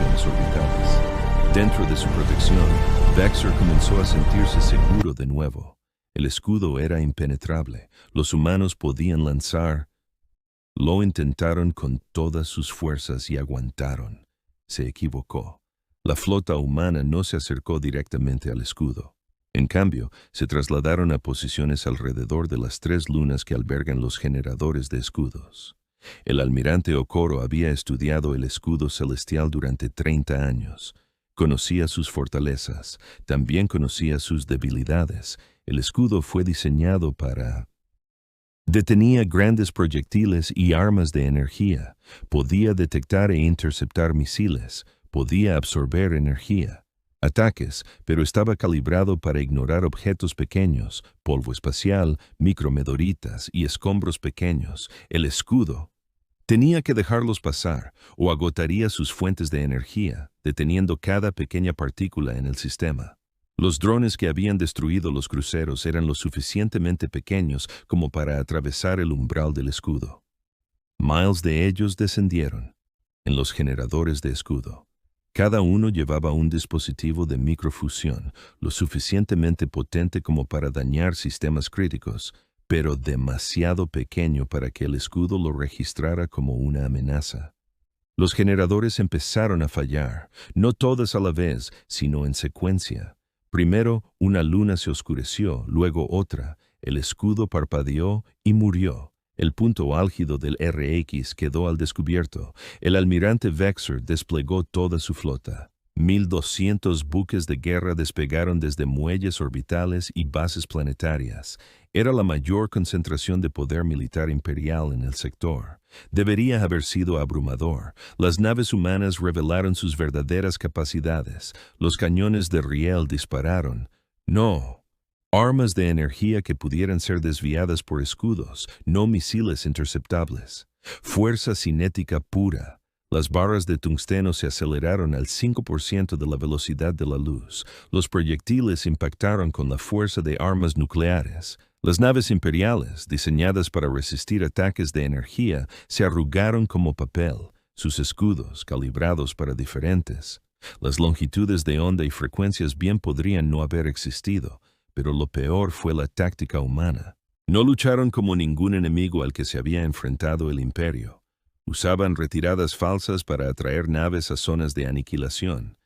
estaciones orbitales. Dentro de su protección, Vexor comenzó a sentirse seguro de nuevo. El escudo era impenetrable. Los humanos podían lanzar. Lo intentaron con todas sus fuerzas y aguantaron. Se equivocó. La flota humana no se acercó directamente al escudo. En cambio, se trasladaron a posiciones alrededor de las 3 lunas que albergan los generadores de escudos. El almirante Okoro había estudiado el escudo celestial durante 30 años. Conocía sus fortalezas, también conocía sus debilidades. El escudo fue diseñado para... Detenía grandes proyectiles y armas de energía, podía detectar e interceptar misiles, podía absorber energía. Ataques, pero estaba calibrado para ignorar objetos pequeños, polvo espacial, micrometeoritas y escombros pequeños. El escudo tenía que dejarlos pasar o agotaría sus fuentes de energía, deteniendo cada pequeña partícula en el sistema. Los drones que habían destruido los cruceros eran lo suficientemente pequeños como para atravesar el umbral del escudo. Miles de ellos descendieron en los generadores de escudo. Cada uno llevaba un dispositivo de microfusión, lo suficientemente potente como para dañar sistemas críticos, pero demasiado pequeño para que el escudo lo registrara como una amenaza. Los generadores empezaron a fallar, no todas a la vez, sino en secuencia. Primero, una luna se oscureció, luego otra, el escudo parpadeó y murió. El punto álgido del RX quedó al descubierto. El almirante Vexor desplegó toda su flota. 1,200 buques de guerra despegaron desde muelles orbitales y bases planetarias. Era la mayor concentración de poder militar imperial en el sector. Debería haber sido abrumador. Las naves humanas revelaron sus verdaderas capacidades. Los cañones de riel dispararon. No. Armas de energía que pudieran ser desviadas por escudos, no misiles interceptables. Fuerza cinética pura. Las barras de tungsteno se aceleraron al 5% de la velocidad de la luz. Los proyectiles impactaron con la fuerza de armas nucleares. Las naves imperiales, diseñadas para resistir ataques de energía, se arrugaron como papel. Sus escudos, calibrados para diferentes. Las longitudes de onda y frecuencias bien podrían no haber existido. Pero lo peor fue la táctica humana. No lucharon como ningún enemigo al que se había enfrentado el imperio. Usaban retiradas falsas para atraer naves a zonas de aniquilación.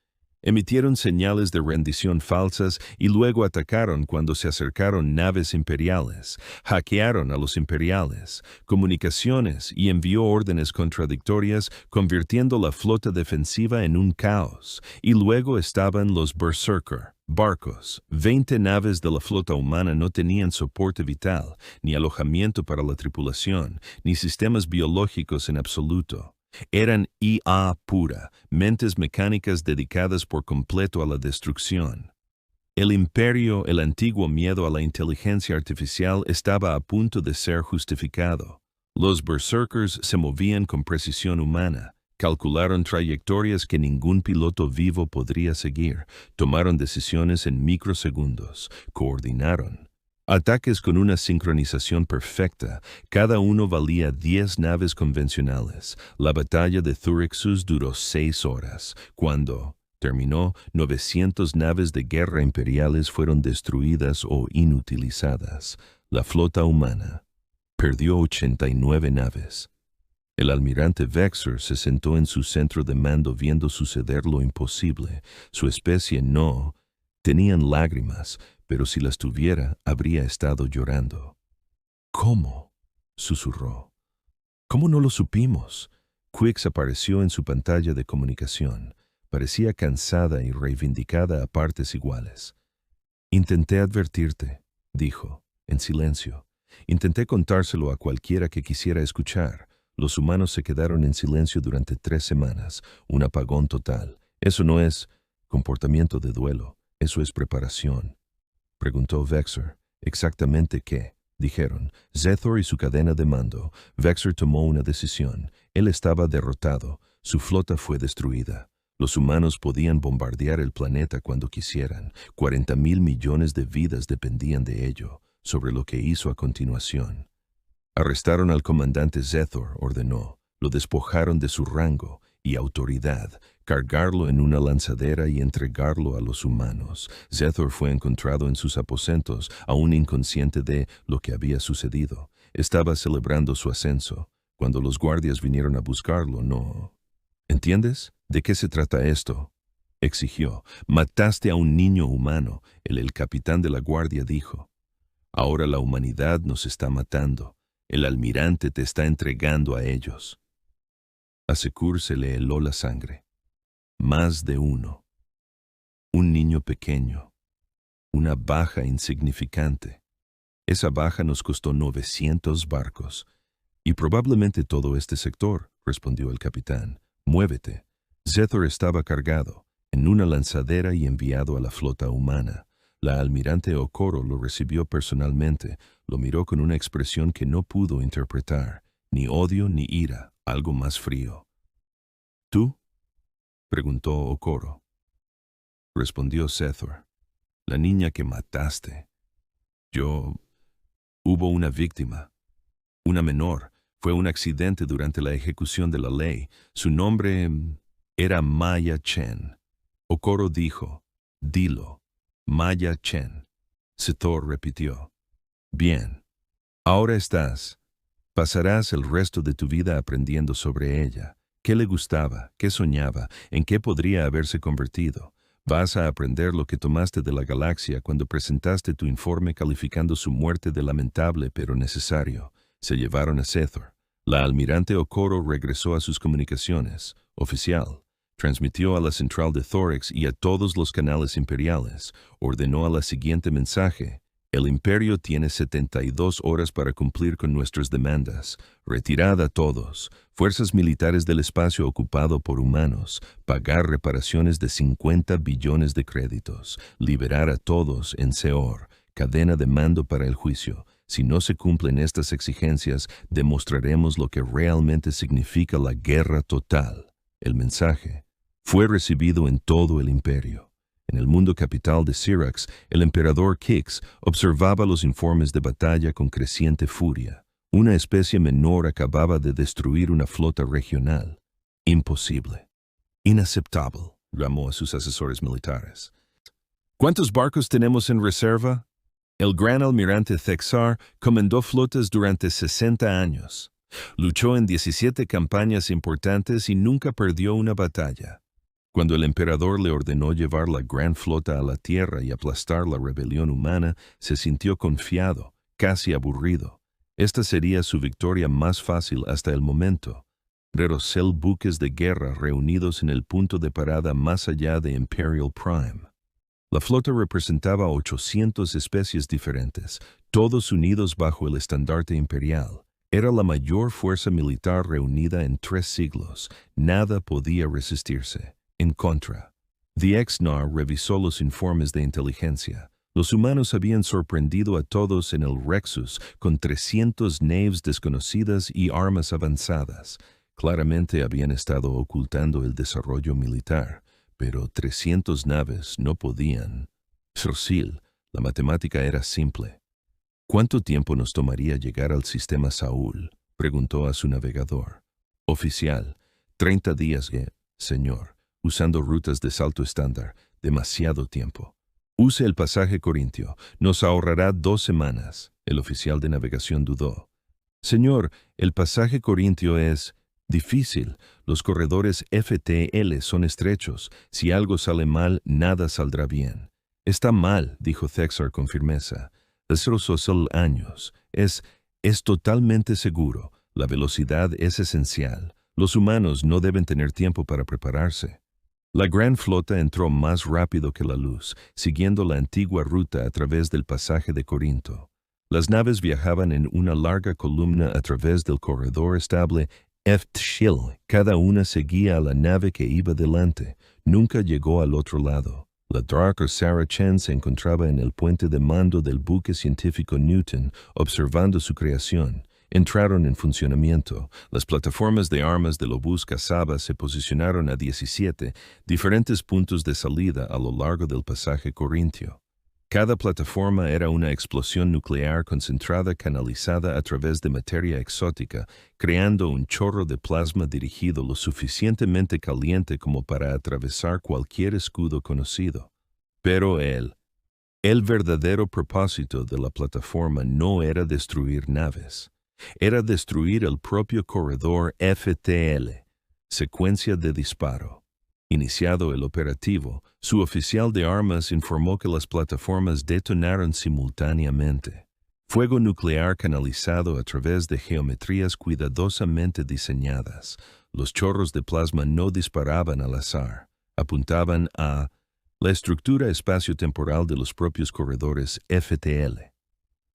Emitieron señales de rendición falsas y luego atacaron cuando se acercaron naves imperiales. Hackearon a los imperiales, comunicaciones y envió órdenes contradictorias, convirtiendo la flota defensiva en un caos. Y luego estaban los Berserker. Barcos. 20 naves de la flota humana no tenían soporte vital, ni alojamiento para la tripulación, ni sistemas biológicos en absoluto. Eran IA pura, mentes mecánicas dedicadas por completo a la destrucción. El imperio, el antiguo miedo a la inteligencia artificial, estaba a punto de ser justificado. Los berserkers se movían con precisión humana. Calcularon trayectorias que ningún piloto vivo podría seguir, tomaron decisiones en microsegundos, coordinaron. Ataques con una sincronización perfecta, cada uno valía 10 naves convencionales. La batalla de Thurixus duró 6 horas. Cuando terminó, 900 naves de guerra imperiales fueron destruidas o inutilizadas. La flota humana perdió 89 naves. El almirante Vexor se sentó en su centro de mando viendo suceder lo imposible. Su especie no tenían lágrimas, pero si las tuviera, habría estado llorando. ¿Cómo?, susurró. ¿Cómo no lo supimos? Quix apareció en su pantalla de comunicación. Parecía cansada y reivindicada a partes iguales. Intenté advertirte, dijo, en silencio. Intenté contárselo a cualquiera que quisiera escuchar. Los humanos se quedaron en silencio durante 3 semanas, un apagón total. Eso no es comportamiento de duelo, eso es preparación. Preguntó Vexor. ¿Exactamente qué? Dijeron. Zethor y su cadena de mando. Vexor tomó una decisión. Él estaba derrotado. Su flota fue destruida. Los humanos podían bombardear el planeta cuando quisieran. 40,000 millones de vidas dependían de ello, sobre lo que hizo a continuación. Arrestaron al comandante Zethor, ordenó. Lo despojaron de su rango y autoridad, cargarlo en una lanzadera y entregarlo a los humanos. Zethor fue encontrado en sus aposentos, aún inconsciente de lo que había sucedido. Estaba celebrando su ascenso. Cuando los guardias vinieron a buscarlo, no. ¿Entiendes? ¿De qué se trata esto?, exigió. Mataste a un niño humano. El capitán de la guardia dijo. Ahora la humanidad nos está matando. El almirante te está entregando a ellos. A Sekur se le heló la sangre. Más de uno. Un niño pequeño. Una baja insignificante. Esa baja nos costó 900 barcos. Y probablemente todo este sector, respondió el capitán. Muévete. Zethor estaba cargado en una lanzadera y enviado a la flota humana. La almirante Okoro lo recibió personalmente, lo miró con una expresión que no pudo interpretar, ni odio ni ira, algo más frío. ¿Tú?, preguntó Okoro. Respondió Zethor. La niña que mataste. Hubo una víctima, una menor. Fue un accidente durante la ejecución de la ley. Su nombre era Maya Chen. Okoro dijo, dilo, Maya Chen. Zethor repitió, bien, ahora pasarás el resto de tu vida aprendiendo sobre ella. ¿Qué le gustaba? ¿Qué soñaba? ¿En qué podría haberse convertido? Vas a aprender lo que tomaste de la galaxia cuando presentaste tu informe calificando su muerte de lamentable pero necesario. Se llevaron a Zethor. La almirante Okoro regresó a sus comunicaciones. Oficial. Transmitió a la central de Thorax y a todos los canales imperiales. Ordenó a la siguiente mensaje. El imperio tiene 72 horas para cumplir con nuestras demandas. Retirad a todos. Fuerzas militares del espacio ocupado por humanos. Pagar reparaciones de 50 billones de créditos. Liberar a todos en Seor. Cadena de mando para el juicio. Si no se cumplen estas exigencias, demostraremos lo que realmente significa la guerra total. El mensaje fue recibido en todo el imperio. En el mundo capital de Syrax, el emperador Kix observaba los informes de batalla con creciente furia. Una especie menor acababa de destruir una flota regional. Imposible. Inaceptable, llamó a sus asesores militares. ¿Cuántos barcos tenemos en reserva? El gran almirante Thexar comandó flotas durante 60 años. Luchó en 17 campañas importantes y nunca perdió una batalla. Cuando el emperador le ordenó llevar la gran flota a la tierra y aplastar la rebelión humana, se sintió confiado, casi aburrido. Esta sería su victoria más fácil hasta el momento. Pero 6 buques de guerra reunidos en el punto de parada más allá de Imperial Prime. La flota representaba 800 especies diferentes, todos unidos bajo el estandarte imperial. Era la mayor fuerza militar reunida en 3 siglos. Nada podía resistirse. En contra, The Exnar revisó los informes de inteligencia. Los humanos habían sorprendido a todos en el Rexus con 300 naves desconocidas y armas avanzadas. Claramente habían estado ocultando el desarrollo militar, pero 300 naves no podían. Sorsil, la matemática era simple. ¿Cuánto tiempo nos tomaría llegar al sistema Saúl?, preguntó a su navegador. Oficial, 30 días, señor. Usando rutas de salto estándar, demasiado tiempo. Use el pasaje corintio, nos ahorrará 2 semanas. El oficial de navegación dudó. Señor, el pasaje corintio es difícil. Los corredores FTL son estrechos. Si algo sale mal, nada saldrá bien. Está mal, dijo Thexar con firmeza. Eso son años. Es totalmente seguro. La velocidad es esencial. Los humanos no deben tener tiempo para prepararse. La gran flota entró más rápido que la luz, siguiendo la antigua ruta a través del pasaje de Corinto. Las naves viajaban en una larga columna a través del corredor estable Ftshil. Cada una seguía a la nave que iba delante. Nunca llegó al otro lado. La Dark Sarah Chen se encontraba en el puente de mando del buque científico Newton, observando su creación. Entraron en funcionamiento. Las plataformas de armas del obús Casaba se posicionaron a 17 diferentes puntos de salida a lo largo del pasaje corintio. Cada plataforma era una explosión nuclear concentrada canalizada a través de materia exótica, creando un chorro de plasma dirigido lo suficientemente caliente como para atravesar cualquier escudo conocido. Pero el verdadero propósito de la plataforma no era destruir naves, era destruir el propio corredor FTL, secuencia de disparo. Iniciado el operativo, su oficial de armas informó que las plataformas detonaron simultáneamente. Fuego nuclear canalizado a través de geometrías cuidadosamente diseñadas. Los chorros de plasma no disparaban al azar, apuntaban a la estructura espacio-temporal de los propios corredores FTL.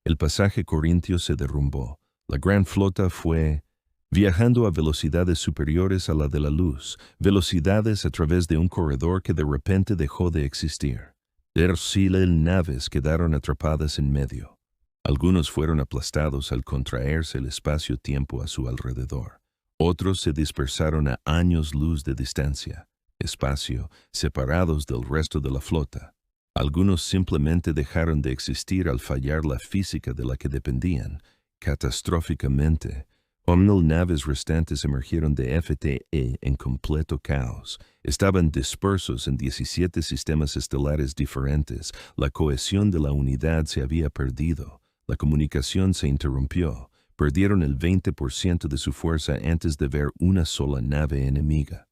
El pasaje corintio se derrumbó. La gran flota fue viajando a velocidades superiores a la de la luz, velocidades a través de un corredor que de repente dejó de existir. Naves quedaron atrapadas en medio. Algunos fueron aplastados al contraerse el espacio-tiempo a su alrededor. Otros se dispersaron a años luz de distancia, espacio, separados del resto de la flota. Algunos simplemente dejaron de existir al fallar la física de la que dependían, catastróficamente. Naves restantes emergieron de FTE en completo caos. Estaban dispersos en 17 sistemas estelares diferentes. La cohesión de la unidad se había perdido. La comunicación se interrumpió. Perdieron el 20% de su fuerza antes de ver una sola nave enemiga.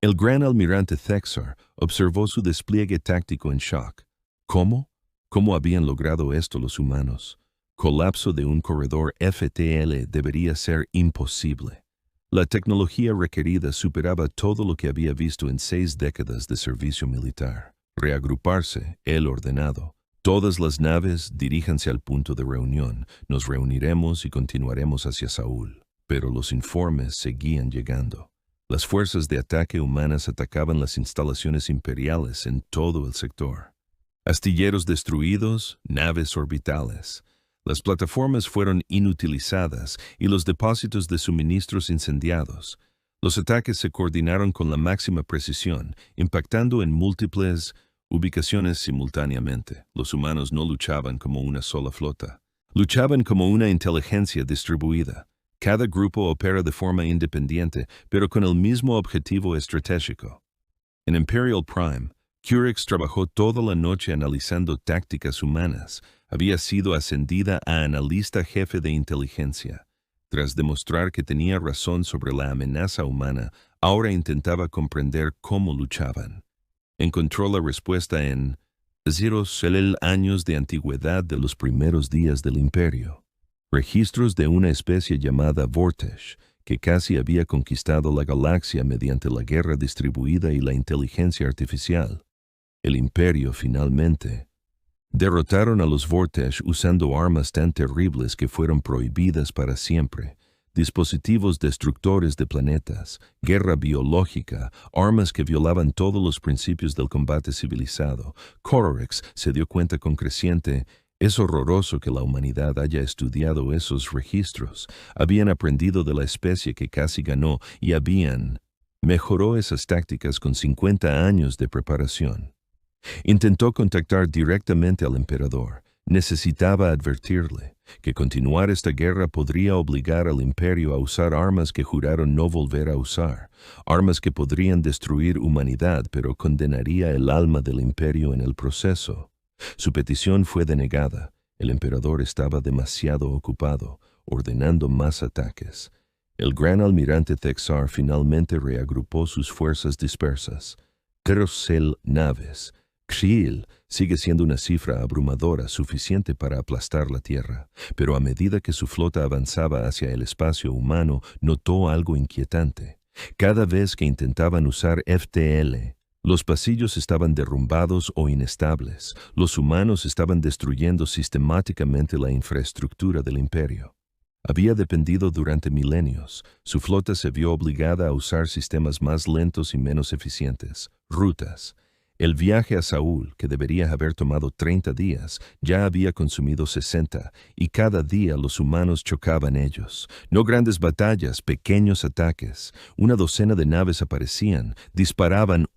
El gran almirante Thexar observó su despliegue táctico en shock. ¿Cómo? ¿Cómo habían logrado esto los humanos? Colapso de un corredor FTL debería ser imposible. La tecnología requerida superaba todo lo que había visto en 6 décadas de servicio militar. Reagruparse, él ordenado. Todas las naves diríjanse al punto de reunión. Nos reuniremos y continuaremos hacia Saúl. Pero los informes seguían llegando. Las fuerzas de ataque humanas atacaban las instalaciones imperiales en todo el sector. Astilleros destruidos, naves orbitales. Las plataformas fueron inutilizadas y los depósitos de suministros incendiados. Los ataques se coordinaron con la máxima precisión, impactando en múltiples ubicaciones simultáneamente. Los humanos no luchaban como una sola flota. Luchaban como una inteligencia distribuida. Cada grupo opera de forma independiente, pero con el mismo objetivo estratégico. En Imperial Prime, Curix trabajó toda la noche analizando tácticas humanas. Había sido ascendida a analista jefe de inteligencia. Tras demostrar que tenía razón sobre la amenaza humana, ahora intentaba comprender cómo luchaban. Encontró la respuesta en 0 años de antigüedad de los primeros días del imperio. Registros de una especie llamada Vortex, que casi había conquistado la galaxia mediante la guerra distribuida y la inteligencia artificial. El imperio finalmente derrotaron a los Vortex usando armas tan terribles que fueron prohibidas para siempre. Dispositivos destructores de planetas, guerra biológica, armas que violaban todos los principios del combate civilizado. Correx se dio cuenta con creciente: es horroroso que la humanidad haya estudiado esos registros. Habían aprendido de la especie que casi ganó y mejoró esas tácticas con 50 años de preparación. Intentó contactar directamente al emperador. Necesitaba advertirle que continuar esta guerra podría obligar al imperio a usar armas que juraron no volver a usar, armas que podrían destruir humanidad pero condenaría el alma del imperio en el proceso. Su petición fue denegada. El emperador estaba demasiado ocupado, ordenando más ataques. El gran almirante Thexar finalmente reagrupó sus fuerzas dispersas. 3 naves. Kriel sigue siendo una cifra abrumadora suficiente para aplastar la Tierra, pero a medida que su flota avanzaba hacia el espacio humano, notó algo inquietante. Cada vez que intentaban usar FTL, los pasillos estaban derrumbados o inestables. Los humanos estaban destruyendo sistemáticamente la infraestructura del imperio. Había dependido durante milenios. Su flota se vio obligada a usar sistemas más lentos y menos eficientes, rutas. El viaje a Saúl, que debería haber tomado 30 días, ya había consumido 60, y cada día los humanos chocaban ellos. No grandes batallas, pequeños ataques. Una docena de naves aparecían, disparaban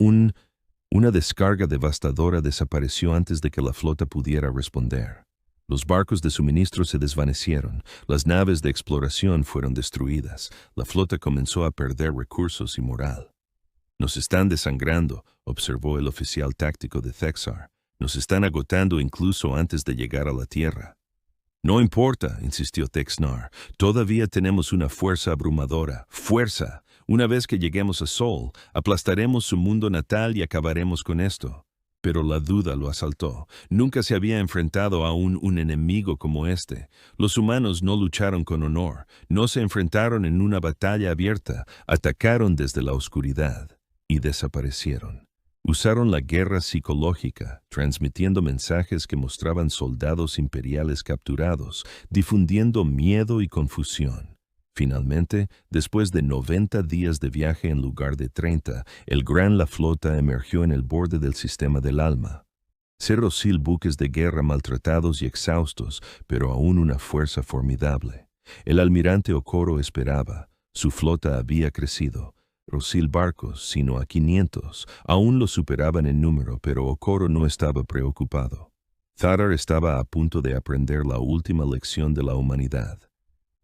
Una descarga devastadora desapareció antes de que la flota pudiera responder. Los barcos de suministro se desvanecieron, las naves de exploración fueron destruidas, la flota comenzó a perder recursos y moral. Nos están desangrando, observó el oficial táctico de Thexar. Nos están agotando incluso antes de llegar a la tierra. No importa, insistió Texnar. Todavía tenemos una fuerza abrumadora. ¡Fuerza! Una vez que lleguemos a Sol, aplastaremos su mundo natal y acabaremos con esto. Pero la duda lo asaltó. Nunca se había enfrentado a un enemigo como este. Los humanos no lucharon con honor, no se enfrentaron en una batalla abierta, atacaron desde la oscuridad y desaparecieron. Usaron la guerra psicológica, transmitiendo mensajes que mostraban soldados imperiales capturados, difundiendo miedo y confusión. Finalmente, después de 90 días de viaje en lugar de 30, el Gran La Flota emergió en el borde del sistema del Alma. 0.000 buques de guerra maltratados y exhaustos, pero aún una fuerza formidable. El almirante Okoro esperaba. Su flota había crecido. 0.000 barcos, sino a 500. Aún lo superaban en número, pero Okoro no estaba preocupado. Thadar estaba a punto de aprender la última lección de la humanidad.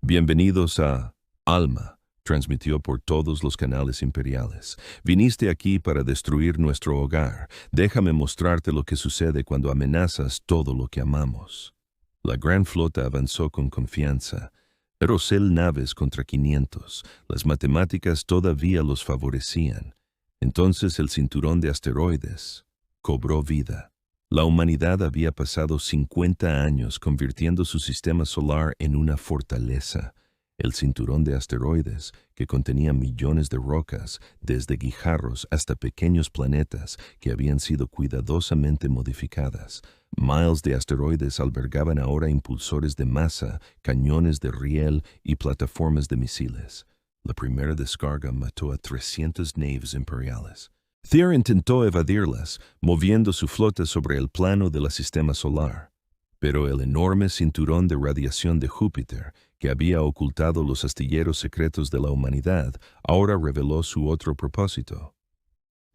Bienvenidos a Alma, transmitió por todos los canales imperiales. Viniste aquí para destruir nuestro hogar. Déjame mostrarte lo que sucede cuando amenazas todo lo que amamos. La gran flota avanzó con confianza. 0.000 naves contra 500. Las matemáticas todavía los favorecían. Entonces el cinturón de asteroides cobró vida. La humanidad había pasado 50 años convirtiendo su sistema solar en una fortaleza. El cinturón de asteroides, que contenía millones de rocas, desde guijarros hasta pequeños planetas que habían sido cuidadosamente modificadas. Miles de asteroides albergaban ahora impulsores de masa, cañones de riel y plataformas de misiles. La primera descarga mató a 300 naves imperiales. Thir intentó evadirlas, moviendo su flota sobre el plano del sistema solar. Pero el enorme cinturón de radiación de Júpiter, que había ocultado los astilleros secretos de la humanidad, ahora reveló su otro propósito.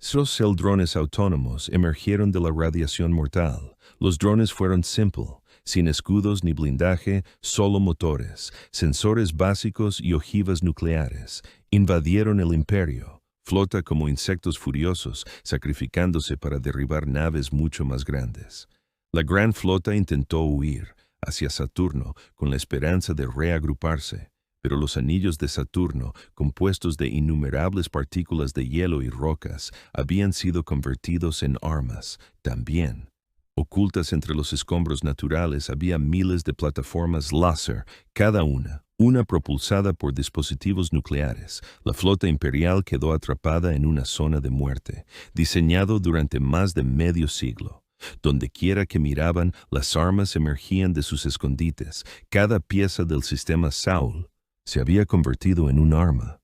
0.000 drones autónomos emergieron de la radiación mortal. Los drones fueron simples, sin escudos ni blindaje, solo motores, sensores básicos y ojivas nucleares. Invadieron el imperio, flota como insectos furiosos, sacrificándose para derribar naves mucho más grandes. La gran flota intentó huir hacia Saturno con la esperanza de reagruparse, pero los anillos de Saturno, compuestos de innumerables partículas de hielo y rocas, habían sido convertidos en armas también. Ocultas entre los escombros naturales había miles de plataformas láser, cada una propulsada por dispositivos nucleares. La flota imperial quedó atrapada en una zona de muerte, diseñado durante más de medio siglo. Donde quiera que miraban, las armas emergían de sus escondites. Cada pieza del sistema Saul se había convertido en un arma.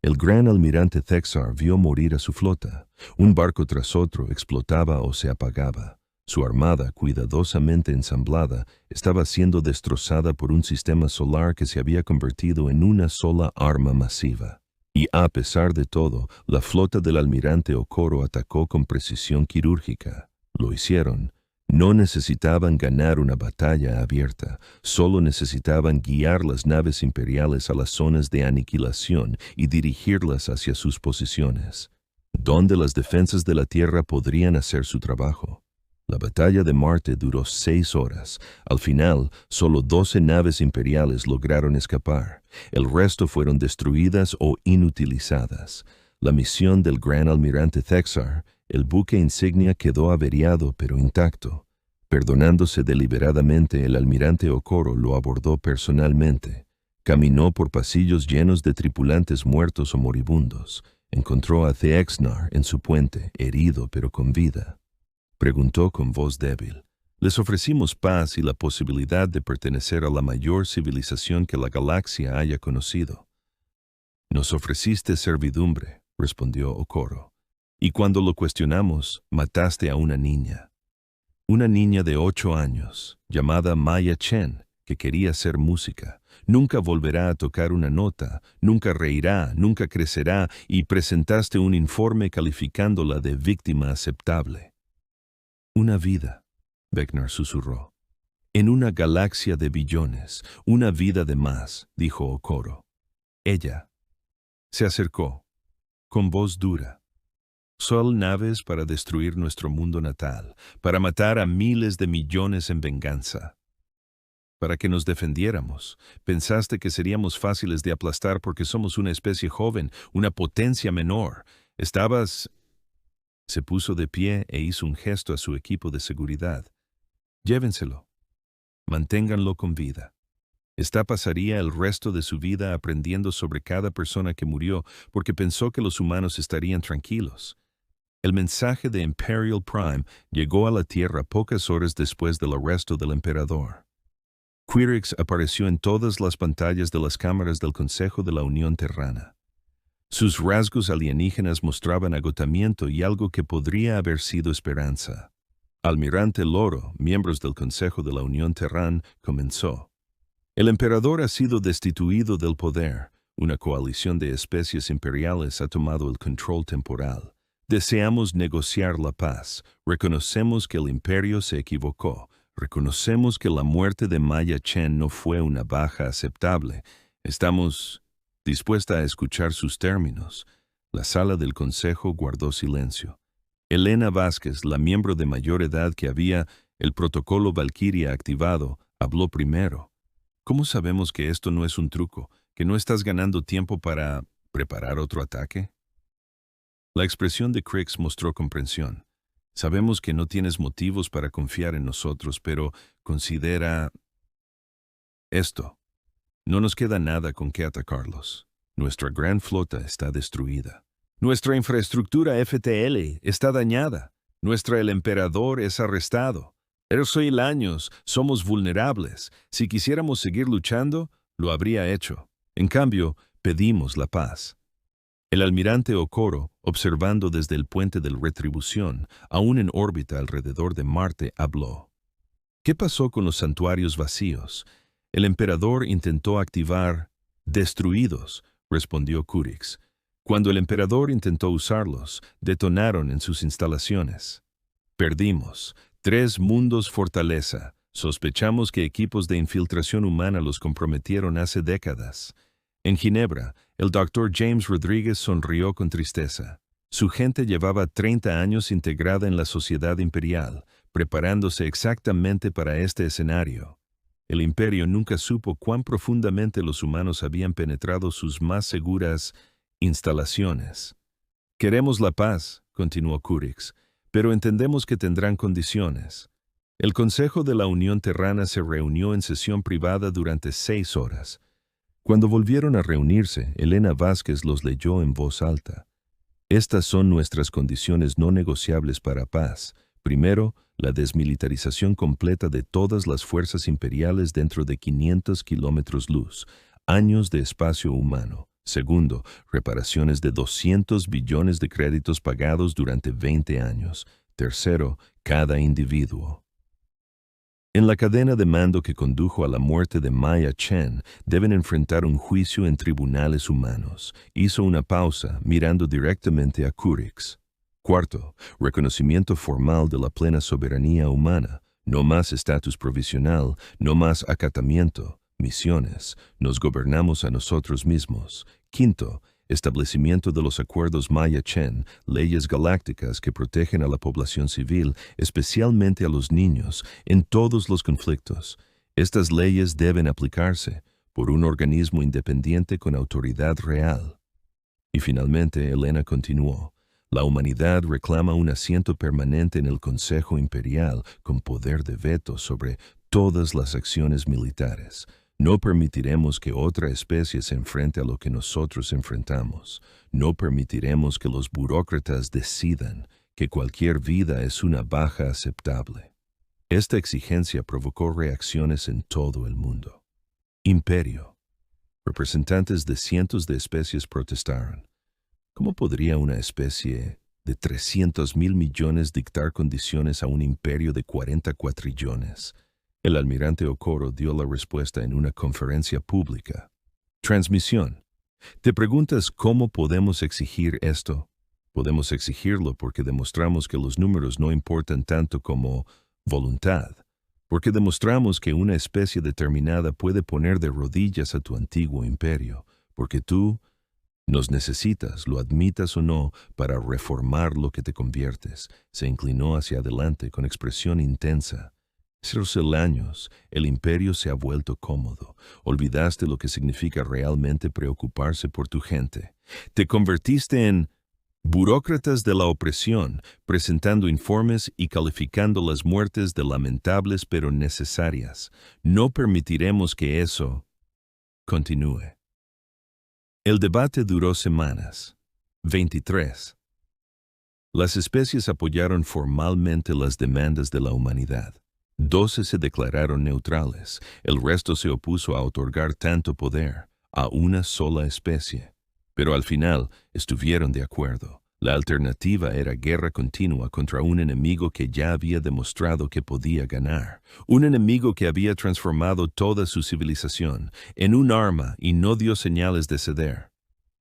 El gran almirante Thexar vio morir a su flota. Un barco tras otro explotaba o se apagaba. Su armada, cuidadosamente ensamblada, estaba siendo destrozada por un sistema solar que se había convertido en una sola arma masiva. Y a pesar de todo, la flota del almirante Okoro atacó con precisión quirúrgica. Lo hicieron. No necesitaban ganar una batalla abierta, solo necesitaban guiar las naves imperiales a las zonas de aniquilación y dirigirlas hacia sus posiciones, donde las defensas de la Tierra podrían hacer su trabajo. La batalla de Marte duró 6 horas. Al final, solo 12 naves imperiales lograron escapar. El resto fueron destruidas o inutilizadas. La misión del gran almirante Thexar, el buque insignia, quedó averiado pero intacto. Perdonándose deliberadamente, el almirante Okoro lo abordó personalmente. Caminó por pasillos llenos de tripulantes muertos o moribundos. Encontró a Thexnar en su puente, herido pero con vida. Preguntó con voz débil. Les ofrecimos paz y la posibilidad de pertenecer a la mayor civilización que la galaxia haya conocido. Nos ofreciste servidumbre, respondió Okoro. Y cuando lo cuestionamos, mataste a una niña de 8 años, llamada Maya Chen, que quería hacer música. Nunca volverá a tocar una nota, nunca reirá, nunca crecerá, y presentaste un informe calificándola de víctima aceptable. Una vida, Vecna susurró. En una galaxia de billones, una vida de más, dijo Okoro. Ella se acercó, con voz dura. Son naves para destruir nuestro mundo natal, para matar a miles de millones en venganza. Para que nos defendiéramos, pensaste que seríamos fáciles de aplastar porque somos una especie joven, una potencia menor. Estabas... Se puso de pie e hizo un gesto a su equipo de seguridad. Llévenselo. Manténganlo con vida. Esta pasaría el resto de su vida aprendiendo sobre cada persona que murió porque pensó que los humanos estarían tranquilos. El mensaje de Imperial Prime llegó a la Tierra pocas horas después del arresto del emperador. Quirix apareció en todas las pantallas de las cámaras del Consejo de la Unión Terrana. Sus rasgos alienígenas mostraban agotamiento y algo que podría haber sido esperanza. Almirante Loro, miembros del Consejo de la Unión Terran, comenzó. El emperador ha sido destituido del poder. Una coalición de especies imperiales ha tomado el control temporal. Deseamos negociar la paz. Reconocemos que el imperio se equivocó. Reconocemos que la muerte de Maya Chen no fue una baja aceptable. Estamos dispuesta a escuchar sus términos. La sala del consejo guardó silencio. Elena Vázquez, la miembro de mayor edad que había el protocolo Valkyria activado, habló primero. ¿Cómo sabemos que esto no es un truco, que no estás ganando tiempo para preparar otro ataque? La expresión de Crix mostró comprensión. Sabemos que no tienes motivos para confiar en nosotros, pero considera esto. No nos queda nada con qué atacarlos. Nuestra gran flota está destruida. Nuestra infraestructura FTL está dañada. El emperador es arrestado. Años, somos vulnerables. Si quisiéramos seguir luchando, lo habría hecho. En cambio, pedimos la paz. El almirante Okoro, observando desde el puente de Retribución, aún en órbita alrededor de Marte, habló. ¿Qué pasó con los santuarios vacíos? El emperador intentó activar... Destruidos, respondió Quirix. Cuando el emperador intentó usarlos, detonaron en sus instalaciones. Perdimos. 3 mundos fortaleza. Sospechamos que equipos de infiltración humana los comprometieron hace décadas. En Ginebra, el Dr. James Rodríguez sonrió con tristeza. Su gente llevaba 30 años integrada en la sociedad imperial, preparándose exactamente para este escenario. El imperio nunca supo cuán profundamente los humanos habían penetrado sus más seguras instalaciones. Queremos la paz, continuó Quirix, pero entendemos que tendrán condiciones. El Consejo de la Unión Terrana se reunió en sesión privada durante 6 horas. Cuando volvieron a reunirse, Elena Vázquez los leyó en voz alta. Estas son nuestras condiciones no negociables para paz. Primero, la desmilitarización completa de todas las fuerzas imperiales dentro de 500 kilómetros luz, años de espacio humano. Segundo, reparaciones de 200 billones de créditos pagados durante 20 años. Tercero, cada individuo. En la cadena de mando que condujo a la muerte de Maya Chen, deben enfrentar un juicio en tribunales humanos. Hizo una pausa, mirando directamente a Quirix. Cuarto, reconocimiento formal de la plena soberanía humana. No más estatus provisional, no más acatamiento. Misiones. Nos gobernamos a nosotros mismos. Quinto, establecimiento de los acuerdos Maya-Chen, leyes galácticas que protegen a la población civil, especialmente a los niños, en todos los conflictos. Estas leyes deben aplicarse por un organismo independiente con autoridad real. Y finalmente, Elena continuó. La humanidad reclama un asiento permanente en el Consejo Imperial con poder de veto sobre todas las acciones militares. No permitiremos que otra especie se enfrente a lo que nosotros enfrentamos. No permitiremos que los burócratas decidan que cualquier vida es una baja aceptable. Esta exigencia provocó reacciones en todo el mundo. Imperio. Representantes de cientos de especies protestaron. ¿Cómo podría una especie de 300.000 millones dictar condiciones a un imperio de 40 cuatrillones? El almirante Okoro dio la respuesta en una conferencia pública. Transmisión. ¿Te preguntas cómo podemos exigir esto? Podemos exigirlo porque demostramos que los números no importan tanto como voluntad, porque demostramos que una especie determinada puede poner de rodillas a tu antiguo imperio, porque tú nos necesitas, lo admitas o no, para reformar lo que te conviertes. Se inclinó hacia adelante con expresión intensa. 0 años, el imperio se ha vuelto cómodo. Olvidaste lo que significa realmente preocuparse por tu gente. Te convertiste en burócratas de la opresión, presentando informes y calificando las muertes de lamentables pero necesarias. No permitiremos que eso continúe. El debate duró semanas. 23. Las especies apoyaron formalmente las demandas de la humanidad. 12 se declararon neutrales. El resto se opuso a otorgar tanto poder a una sola especie. Pero al final estuvieron de acuerdo. La alternativa era guerra continua contra un enemigo que ya había demostrado que podía ganar. Un enemigo que había transformado toda su civilización en un arma y no dio señales de ceder.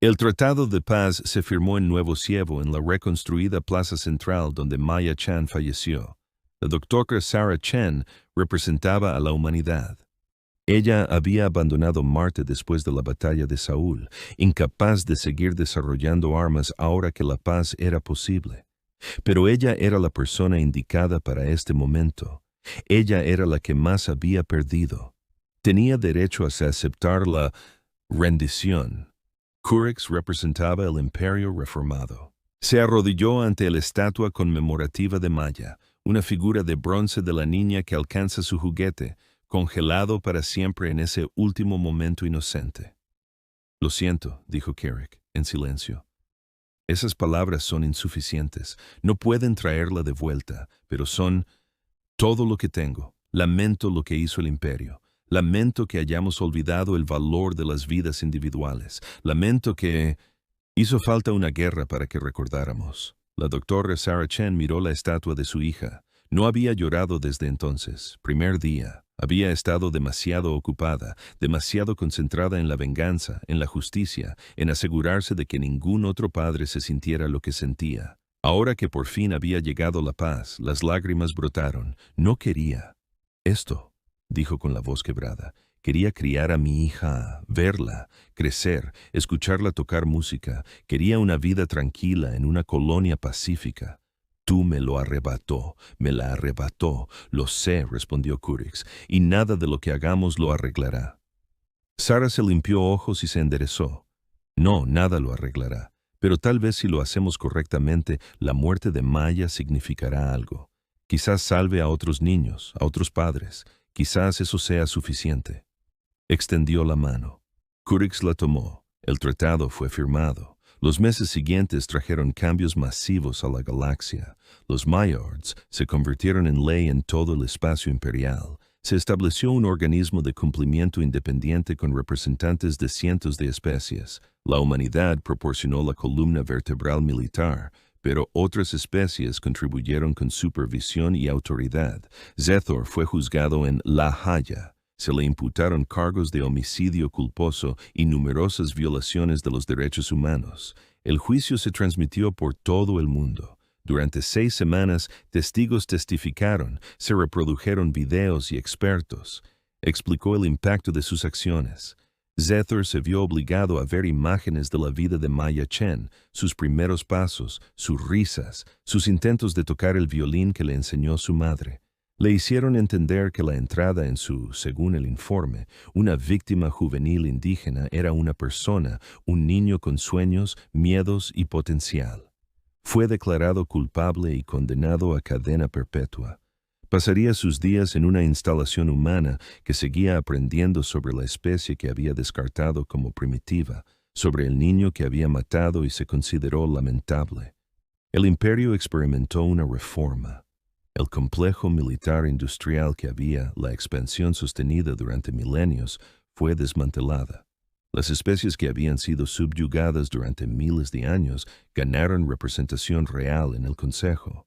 El Tratado de Paz se firmó en Nuevo Cievo, en la reconstruida Plaza Central donde Maya Chan falleció. La doctora Sarah Chen representaba a la humanidad. Ella había abandonado Marte después de la batalla de Saúl, incapaz de seguir desarrollando armas ahora que la paz era posible. Pero ella era la persona indicada para este momento. Ella era la que más había perdido. Tenía derecho a aceptar la rendición. Curix representaba el imperio reformado. Se arrodilló ante la estatua conmemorativa de Maya, una figura de bronce de la niña que alcanza su juguete, congelado para siempre en ese último momento inocente. Lo siento, dijo Carrick, en silencio. Esas palabras son insuficientes. No pueden traerla de vuelta, pero son todo lo que tengo. Lamento lo que hizo el imperio. Lamento que hayamos olvidado el valor de las vidas individuales. Lamento que hizo falta una guerra para que recordáramos. La doctora Sarah Chen miró la estatua de su hija. No había llorado desde entonces. Primer día. Había estado demasiado ocupada, demasiado concentrada en la venganza, en la justicia, en asegurarse de que ningún otro padre se sintiera lo que sentía. Ahora que por fin había llegado la paz, las lágrimas brotaron. No quería esto, dijo con la voz quebrada. Quería criar a mi hija, verla, crecer, escucharla tocar música. Quería una vida tranquila en una colonia pacífica. Tú me lo arrebató, me la arrebató. Lo sé, respondió Curix, y nada de lo que hagamos lo arreglará. Sara se limpió ojos y se enderezó. No, nada lo arreglará, pero tal vez si lo hacemos correctamente, la muerte de Maya significará algo. Quizás salve a otros niños, a otros padres. Quizás eso sea suficiente. Extendió la mano. Curix la tomó. El tratado fue firmado. Los meses siguientes trajeron cambios masivos a la galaxia. Los Mayords se convirtieron en ley en todo el espacio imperial. Se estableció un organismo de cumplimiento independiente con representantes de cientos de especies. La humanidad proporcionó la columna vertebral militar, pero otras especies contribuyeron con supervisión y autoridad. Zethor fue juzgado en La Haya. Se le imputaron cargos de homicidio culposo y numerosas violaciones de los derechos humanos. El juicio se transmitió por todo el mundo. Durante 6 semanas, testigos testificaron, se reprodujeron videos y expertos. Explicó el impacto de sus acciones. Zethor se vio obligado a ver imágenes de la vida de Maya Chen, sus primeros pasos, sus risas, sus intentos de tocar el violín que le enseñó su madre. Le hicieron entender que la entrada en su, según el informe, una víctima juvenil indígena era una persona, un niño con sueños, miedos y potencial. Fue declarado culpable y condenado a cadena perpetua. Pasaría sus días en una instalación humana que seguía aprendiendo sobre la especie que había descartado como primitiva, sobre el niño que había matado y se consideró lamentable. El imperio experimentó una reforma. El complejo militar industrial que había, la expansión sostenida durante milenios, fue desmantelada. Las especies que habían sido subyugadas durante miles de años ganaron representación real en el Consejo.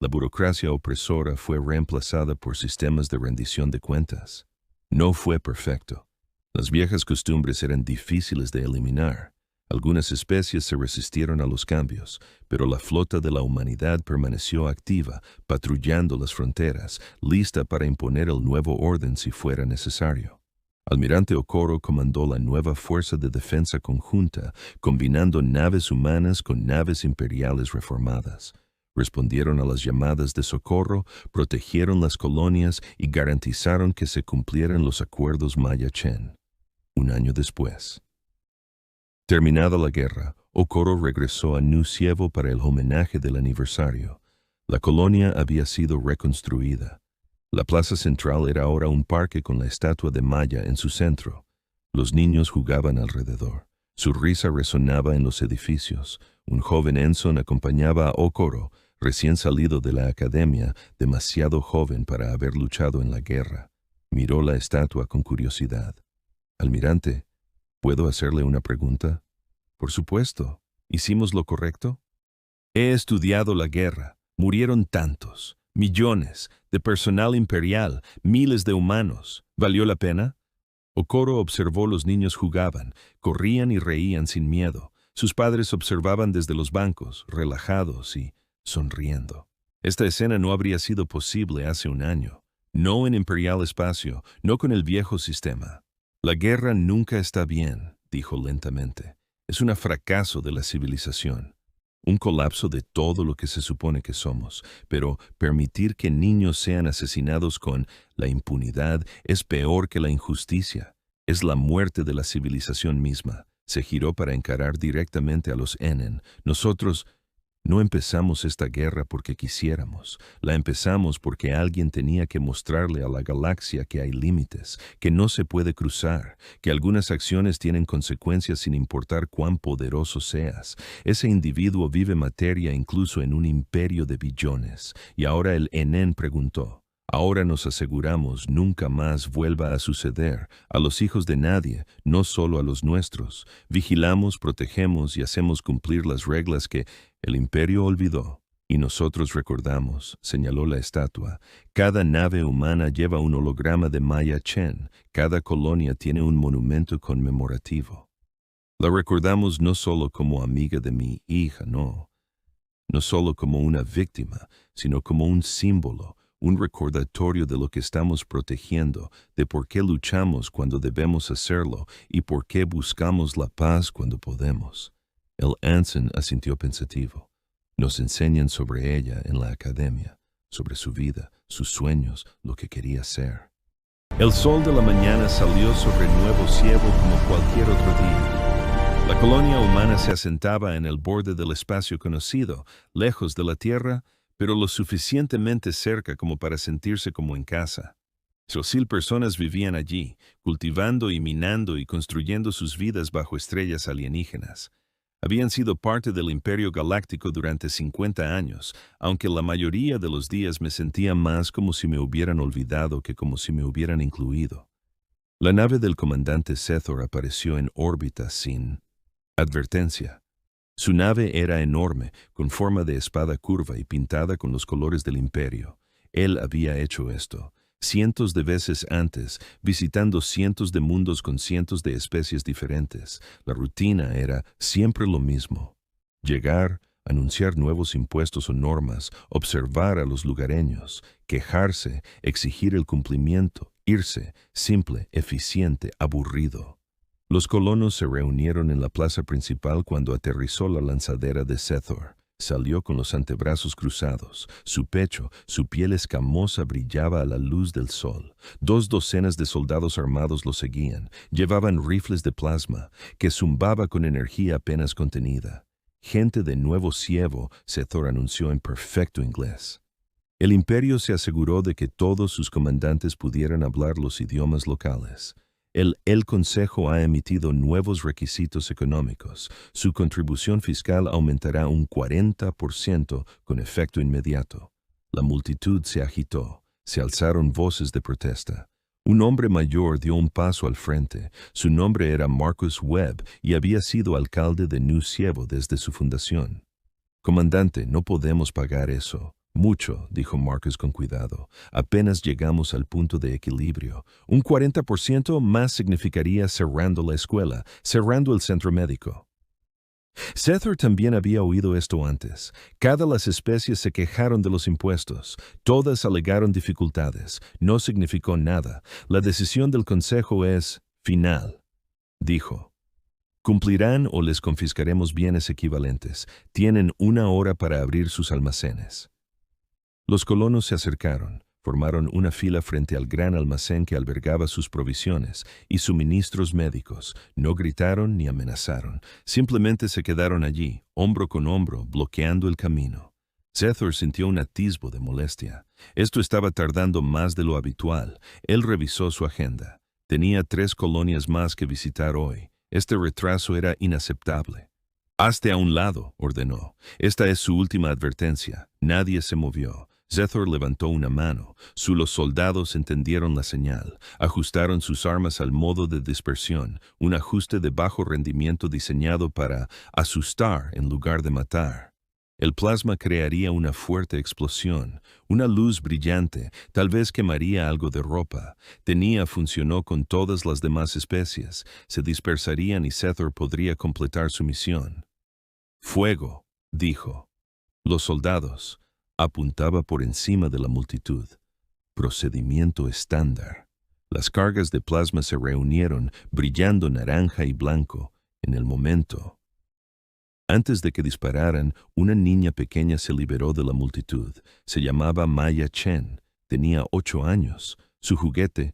La burocracia opresora fue reemplazada por sistemas de rendición de cuentas. No fue perfecto. Las viejas costumbres eran difíciles de eliminar. Algunas especies se resistieron a los cambios, pero la flota de la humanidad permaneció activa, patrullando las fronteras, lista para imponer el nuevo orden si fuera necesario. Almirante Okoro comandó la nueva Fuerza de Defensa Conjunta, combinando naves humanas con naves imperiales reformadas. Respondieron a las llamadas de socorro, protegieron las colonias y garantizaron que se cumplieran los acuerdos Maya-Chen. Un año después. Terminada la guerra, Okoro regresó a Nucievo para el homenaje del aniversario. La colonia había sido reconstruida. La plaza central era ahora un parque con la estatua de Maya en su centro. Los niños jugaban alrededor. Su risa resonaba en los edificios. Un joven Enson acompañaba a Okoro, recién salido de la academia, demasiado joven para haber luchado en la guerra. Miró la estatua con curiosidad. «Almirante, ¿puedo hacerle una pregunta?» «Por supuesto. ¿Hicimos lo correcto?» «He estudiado la guerra. Murieron tantos, millones, de personal imperial, miles de humanos. ¿Valió la pena?» Okoro observó los niños jugaban, corrían y reían sin miedo. Sus padres observaban desde los bancos, relajados y sonriendo. Esta escena no habría sido posible hace un año. No en Imperial Espacio, no con el viejo sistema. «La guerra nunca está bien», dijo lentamente. «Es un fracaso de la civilización. Un colapso de todo lo que se supone que somos. Pero permitir que niños sean asesinados con la impunidad es peor que la injusticia. Es la muerte de la civilización misma». Se giró para encarar directamente a los Enen. «Nosotros no empezamos esta guerra porque quisiéramos. La empezamos porque alguien tenía que mostrarle a la galaxia que hay límites, que no se puede cruzar, que algunas acciones tienen consecuencias sin importar cuán poderoso seas. Ese individuo vive materia incluso en un imperio de billones». Y ahora el Enen preguntó. «Ahora nos aseguramos nunca más vuelva a suceder, a los hijos de nadie, no solo a los nuestros. Vigilamos, protegemos y hacemos cumplir las reglas que el imperio olvidó. Y nosotros recordamos», señaló la estatua. «Cada nave humana lleva un holograma de Maya Chen. Cada colonia tiene un monumento conmemorativo. La recordamos no solo como amiga de mi hija, no solo como una víctima, sino como un símbolo, un recordatorio de lo que estamos protegiendo, de por qué luchamos cuando debemos hacerlo y por qué buscamos la paz cuando podemos». El Anson asintió pensativo. «Nos enseñan sobre ella en la academia, sobre su vida, sus sueños, lo que quería ser». El sol de la mañana salió sobre Nuevo Cievo como cualquier otro día. La colonia humana se asentaba en el borde del espacio conocido, lejos de la Tierra, pero lo suficientemente cerca como para sentirse como en casa. 1,000 personas vivían allí, cultivando y minando y construyendo sus vidas bajo estrellas alienígenas. Habían sido parte del Imperio Galáctico durante 50 años, aunque la mayoría de los días me sentía más como si me hubieran olvidado que como si me hubieran incluido. La nave del comandante Cethor apareció en órbita sin advertencia. Su nave era enorme, con forma de espada curva y pintada con los colores del imperio. Él había hecho esto cientos de veces antes, visitando cientos de mundos con cientos de especies diferentes. La rutina era siempre lo mismo. Llegar, anunciar nuevos impuestos o normas, observar a los lugareños, quejarse, exigir el cumplimiento, irse, simple, eficiente, aburrido. Los colonos se reunieron en la plaza principal cuando aterrizó la lanzadera de Cethor. Salió con los antebrazos cruzados. Su pecho, su piel escamosa brillaba a la luz del sol. 2 docenas de soldados armados lo seguían. Llevaban rifles de plasma, que zumbaba con energía apenas contenida. «Gente de Nuevo Cievo», Cethor anunció en perfecto inglés. El imperio se aseguró de que todos sus comandantes pudieran hablar los idiomas locales. El Consejo ha emitido nuevos requisitos económicos. Su contribución fiscal aumentará un 40% con efecto inmediato. La multitud se agitó. Se alzaron voces de protesta. Un hombre mayor dio un paso al frente. Su nombre era Marcus Webb y había sido alcalde de Nucievo desde su fundación. «Comandante, no podemos pagar eso», Mucho, dijo Marcus con cuidado. Apenas llegamos al punto de equilibrio. Un 40% más significaría cerrando la escuela, cerrando el centro médico. Sethor también había oído esto antes. Cada las especies se quejaron de los impuestos. Todas alegaron dificultades. No significó nada. La decisión del consejo es final, dijo. Cumplirán o les confiscaremos bienes equivalentes. Tienen 1 hora para abrir sus almacenes. Los colonos se acercaron, formaron una fila frente al gran almacén que albergaba sus provisiones y suministros médicos. No gritaron ni amenazaron, simplemente se quedaron allí, hombro con hombro, bloqueando el camino. Sethor sintió un atisbo de molestia. Esto estaba tardando más de lo habitual. Él revisó su agenda. Tenía 3 colonias más que visitar hoy. Este retraso era inaceptable. «Hazte a un lado», ordenó. «Esta es su última advertencia». Nadie se movió. Sethor levantó una mano. Los soldados entendieron la señal. Ajustaron sus armas al modo de dispersión, un ajuste de bajo rendimiento diseñado para asustar en lugar de matar. El plasma crearía una fuerte explosión, una luz brillante, tal vez quemaría algo de ropa. Funcionó con todas las demás especies. Se dispersarían y Sethor podría completar su misión. «Fuego», dijo. Los soldados. Apuntaba por encima de la multitud. Procedimiento estándar. Las cargas de plasma se reunieron, brillando naranja y blanco, en el momento. Antes de que dispararan, una niña pequeña se liberó de la multitud. Se llamaba Maya Chen. Tenía 8 años. Su juguete,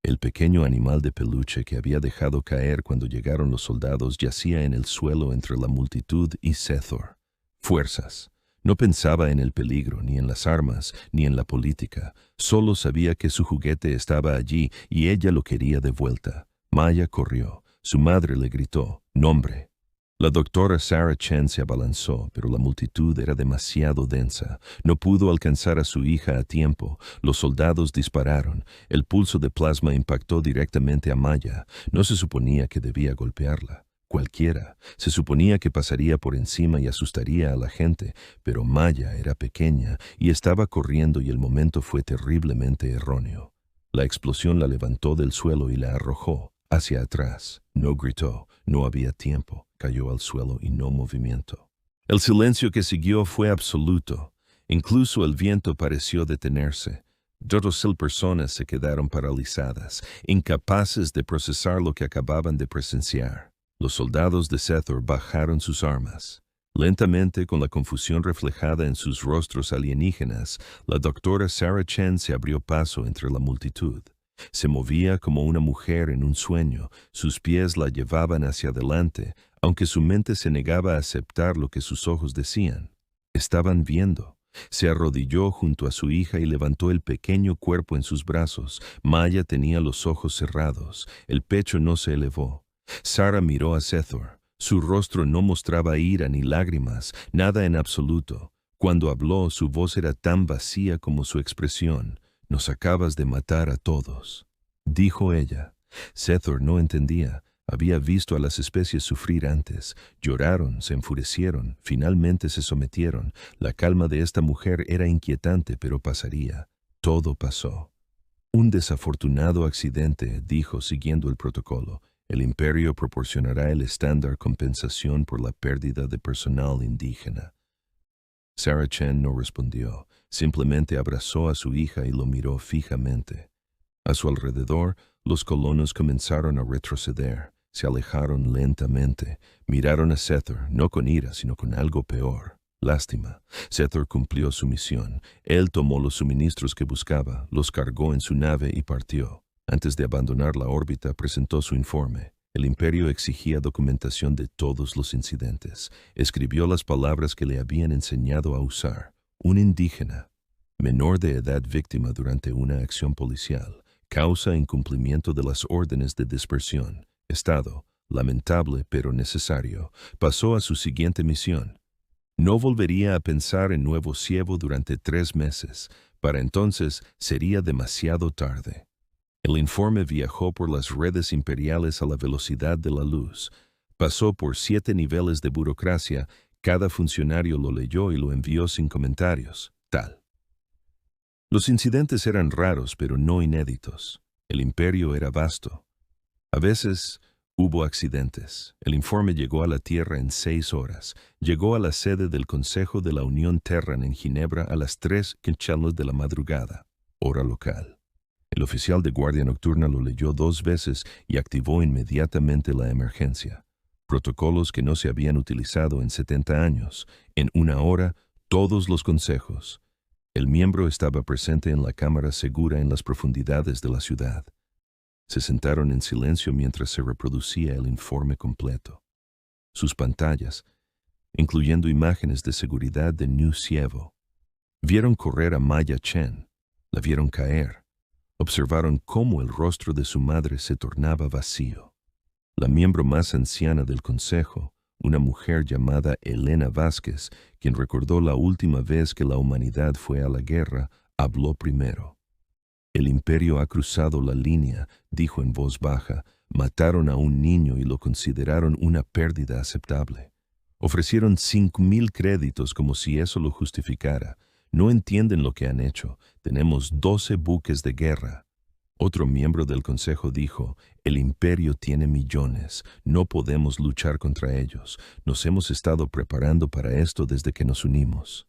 el pequeño animal de peluche que había dejado caer cuando llegaron los soldados, yacía en el suelo entre la multitud y Sethor. Fuerzas. No pensaba en el peligro, ni en las armas, ni en la política. Solo sabía que su juguete estaba allí y ella lo quería de vuelta. Maya corrió. Su madre le gritó, «Nombre». La doctora Sarah Chen se abalanzó, pero la multitud era demasiado densa. No pudo alcanzar a su hija a tiempo. Los soldados dispararon. El pulso de plasma impactó directamente a Maya. No se suponía que debía golpearla. Cualquiera. Se suponía que pasaría por encima y asustaría a la gente, pero Maya era pequeña y estaba corriendo y el momento fue terriblemente erróneo. La explosión la levantó del suelo y la arrojó hacia atrás. No gritó, no había tiempo. Cayó al suelo y no movimiento. El silencio que siguió fue absoluto. Incluso el viento pareció detenerse. 2,000 personas se quedaron paralizadas, incapaces de procesar lo que acababan de presenciar. Los soldados de Sethor bajaron sus armas. Lentamente, con la confusión reflejada en sus rostros alienígenas, la doctora Sarah Chen se abrió paso entre la multitud. Se movía como una mujer en un sueño. Sus pies la llevaban hacia adelante, aunque su mente se negaba a aceptar lo que sus ojos decían. Estaban viendo. Se arrodilló junto a su hija y levantó el pequeño cuerpo en sus brazos. Maya tenía los ojos cerrados. El pecho no se elevó. Sarah miró a Sethor. Su rostro no mostraba ira ni lágrimas, nada en absoluto. Cuando habló, su voz era tan vacía como su expresión. «Nos acabas de matar a todos», dijo ella. Sethor no entendía. Había visto a las especies sufrir antes. Lloraron, se enfurecieron, finalmente se sometieron. La calma de esta mujer era inquietante, pero pasaría. Todo pasó. «Un desafortunado accidente», dijo siguiendo el protocolo. «El imperio proporcionará el estándar compensación por la pérdida de personal indígena». Sarah Chen no respondió. Simplemente abrazó a su hija y lo miró fijamente. A su alrededor, los colonos comenzaron a retroceder. Se alejaron lentamente. Miraron a Sethor, no con ira, sino con algo peor. Lástima. Sethor cumplió su misión. Él tomó los suministros que buscaba, los cargó en su nave y partió. Antes de abandonar la órbita, presentó su informe. El imperio exigía documentación de todos los incidentes. Escribió las palabras que le habían enseñado a usar. Un indígena, menor de edad víctima durante una acción policial, causa incumplimiento de las órdenes de dispersión. Estado, lamentable pero necesario, pasó a su siguiente misión. No volvería a pensar en Nuevo Cievo durante 3 meses. Para entonces sería demasiado tarde. El informe viajó por las redes imperiales a la velocidad de la luz. Pasó por 7 niveles de burocracia Cada funcionario lo leyó y lo envió sin comentarios. Tal. Los incidentes eran raros, pero no inéditos. El imperio era vasto. A veces hubo accidentes. El informe llegó a la Tierra en 6 horas. Llegó a la sede del Consejo de la Unión Terran en Ginebra a las 3:15 de la madrugada, hora local. El oficial de guardia nocturna lo leyó 2 veces y activó inmediatamente la emergencia. Protocolos que no se habían utilizado en 70 años. En 1 hora, todos los consejos. El miembro estaba presente en la cámara segura en las profundidades de la ciudad. Se sentaron en silencio mientras se reproducía el informe completo. Sus pantallas, incluyendo imágenes de seguridad de New Sievo, vieron correr a Maya Chen, la vieron caer, observaron cómo el rostro de su madre se tornaba vacío. La miembro más anciana del consejo, una mujer llamada Elena Vázquez, quien recordó la última vez que la humanidad fue a la guerra, habló primero. El imperio ha cruzado la línea, dijo en voz baja. Mataron a un niño y lo consideraron una pérdida aceptable. Ofrecieron 5,000 créditos como si eso lo justificara. No entienden lo que han hecho. Tenemos 12 buques de guerra. Otro miembro del consejo dijo, el imperio tiene millones. No podemos luchar contra ellos. Nos hemos estado preparando para esto desde que nos unimos.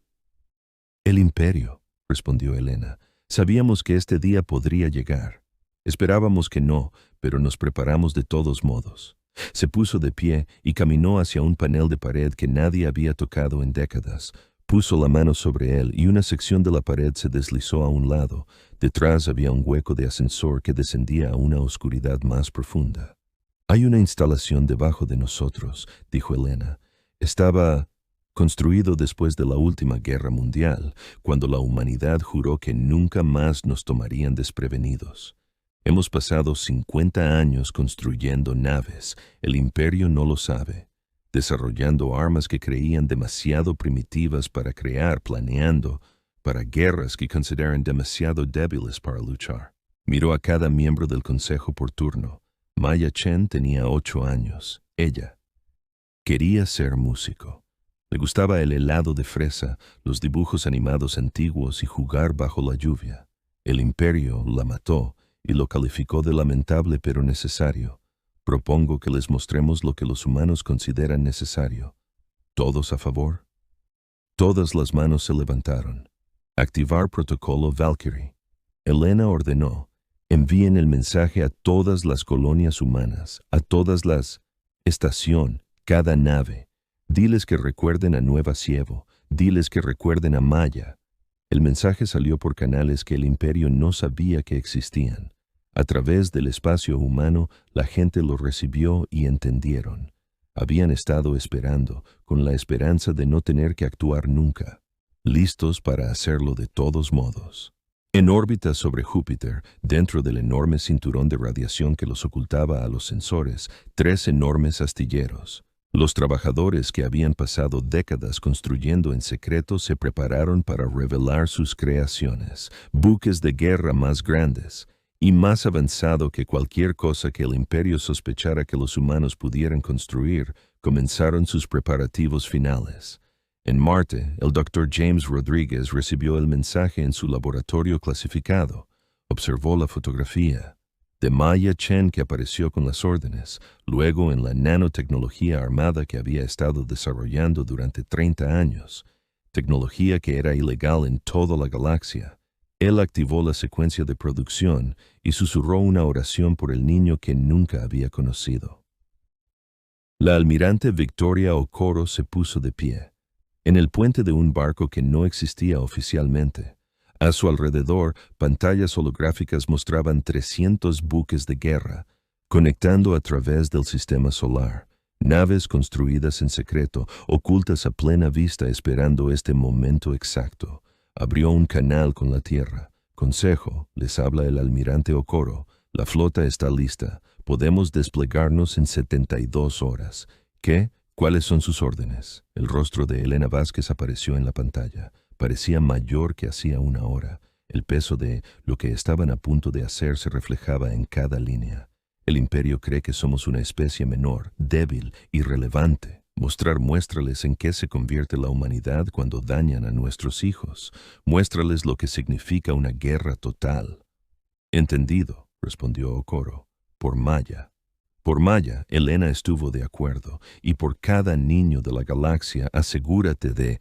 El imperio, respondió Elena. Sabíamos que este día podría llegar. Esperábamos que no, pero nos preparamos de todos modos. Se puso de pie y caminó hacia un panel de pared que nadie había tocado en décadas. Puso la mano sobre él y una sección de la pared se deslizó a un lado. Detrás había un hueco de ascensor que descendía a una oscuridad más profunda. Hay una instalación debajo de nosotros, dijo Elena. Estaba construido después de la última guerra mundial, cuando la humanidad juró que nunca más nos tomarían desprevenidos. Hemos pasado 50 años construyendo naves, el imperio no lo sabe, desarrollando armas que creían demasiado primitivas para crear, planeando para guerras que consideran demasiado débiles para luchar. Miró a cada miembro del consejo por turno. Maya Chen tenía 8 años. Ella quería ser músico. Le gustaba el helado de fresa, los dibujos animados antiguos y jugar bajo la lluvia. El imperio la mató y lo calificó de lamentable pero necesario. Propongo que les mostremos lo que los humanos consideran necesario. ¿Todos a favor? Todas las manos se levantaron. Activar protocolo Valkyrie. Elena ordenó, envíen el mensaje a todas las colonias humanas, a todas las estación, cada nave. Diles que recuerden a Nueva Sievo, diles que recuerden a Maya. El mensaje salió por canales que el imperio no sabía que existían. A través del espacio humano, la gente lo recibió y entendieron. Habían estado esperando, con la esperanza de no tener que actuar nunca, listos para hacerlo de todos modos. En órbita sobre Júpiter, dentro del enorme cinturón de radiación que los ocultaba a los sensores, 3 enormes astilleros. Los trabajadores que habían pasado décadas construyendo en secreto se prepararon para revelar sus creaciones, buques de guerra más grandes y más avanzado que cualquier cosa que el imperio sospechara que los humanos pudieran construir. Comenzaron sus preparativos finales. En Marte, el Dr. James Rodriguez recibió el mensaje en su laboratorio clasificado. Observó la fotografía de Maya Chen que apareció con las órdenes, luego en la nanotecnología armada que había estado desarrollando durante 30 años, tecnología que era ilegal en toda la galaxia. Él activó la secuencia de producción y susurró una oración por el niño que nunca había conocido. La almirante Victoria Okoro se puso de pie, en el puente de un barco que no existía oficialmente. A su alrededor, pantallas holográficas mostraban 300 buques de guerra, conectando a través del sistema solar, naves construidas en secreto, ocultas a plena vista esperando este momento exacto. Abrió un canal con la Tierra. Consejo, les habla el almirante Okoro. La flota está lista. Podemos desplegarnos en 72 horas. ¿Qué? ¿Cuáles son sus órdenes? El rostro de Elena Vázquez apareció en la pantalla. Parecía mayor que hacía 1 hora. El peso de lo que estaban a punto de hacer se reflejaba en cada línea. El imperio cree que somos una especie menor, débil, irrelevante, Muéstrales en qué se convierte la humanidad cuando dañan a nuestros hijos. Muéstrales lo que significa una guerra total. Entendido, respondió Okoro. Por Maya. Por Maya, Elena estuvo de acuerdo, y por cada niño de la galaxia asegúrate de,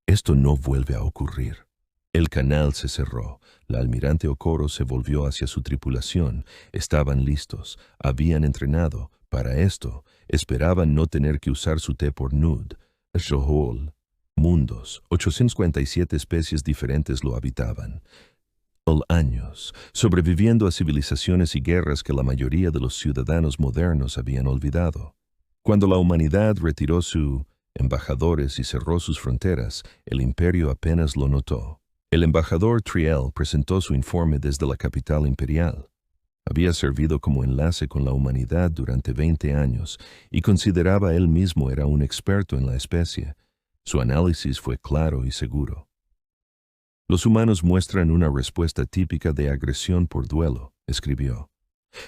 esto no vuelve a ocurrir. El canal se cerró. La almirante Okoro se volvió hacia su tripulación. Estaban listos. Habían entrenado. Para esto, esperaban no tener que usar su té por Nud, Shohol, mundos. 857 especies diferentes lo habitaban. Años, sobreviviendo a civilizaciones y guerras que la mayoría de los ciudadanos modernos habían olvidado. Cuando la humanidad retiró sus embajadores y cerró sus fronteras, el imperio apenas lo notó. El embajador Triel presentó su informe desde la capital imperial. Había servido como enlace con la humanidad durante 20 años y consideraba él mismo era un experto en la especie. Su análisis fue claro y seguro. Los humanos muestran una respuesta típica de agresión por duelo, escribió.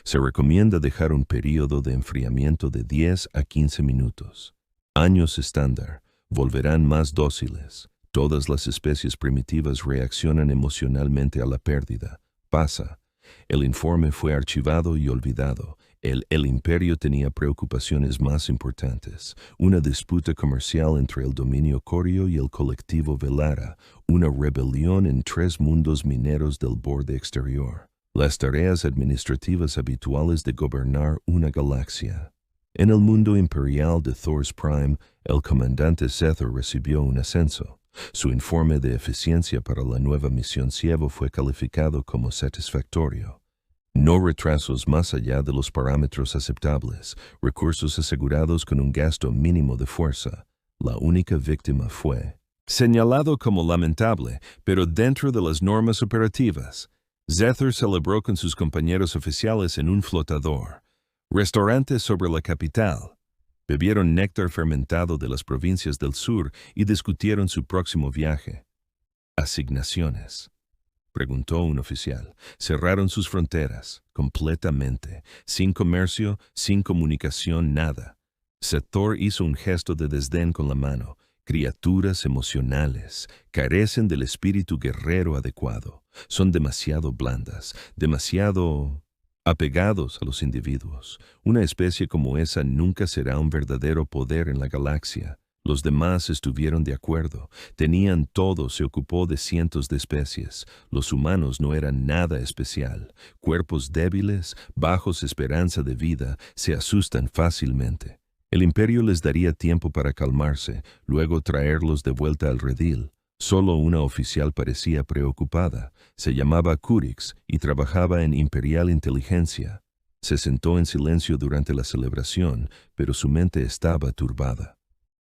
Se recomienda dejar un período de enfriamiento de 10 a 15 minutos. Años estándar, volverán más dóciles. Todas las especies primitivas reaccionan emocionalmente a la pérdida. Pasa. El informe fue archivado y olvidado. El imperio tenía preocupaciones más importantes. Una disputa comercial entre el dominio corio y el colectivo Velara. Una rebelión en 3 mundos mineros del borde exterior. Las tareas administrativas habituales de gobernar una galaxia. En el mundo imperial de Thors Prime, el comandante Zethar recibió un ascenso. Su informe de eficiencia para la nueva misión Cievo fue calificado como satisfactorio. No retrasos más allá de los parámetros aceptables, recursos asegurados con un gasto mínimo de fuerza. La única víctima fue señalado como lamentable, pero dentro de las normas operativas. Zethar celebró con sus compañeros oficiales en un flotador. Restaurante sobre la capital. Bebieron néctar fermentado de las provincias del sur y discutieron su próximo viaje. Asignaciones. Preguntó un oficial. Cerraron sus fronteras, completamente. Sin comercio, sin comunicación, nada. Setor hizo un gesto de desdén con la mano. Criaturas emocionales, carecen del espíritu guerrero adecuado. Son demasiado blandas, demasiado apegados a los individuos. Una especie como esa nunca será un verdadero poder en la galaxia. Los demás estuvieron de acuerdo. Tenían todo, se ocupó de cientos de especies. Los humanos no eran nada especial. Cuerpos débiles, bajos esperanza de vida, se asustan fácilmente. El imperio les daría tiempo para calmarse, luego traerlos de vuelta al redil. Solo una oficial parecía preocupada. Se llamaba Curix y trabajaba en Imperial Inteligencia. Se sentó en silencio durante la celebración, pero su mente estaba turbada.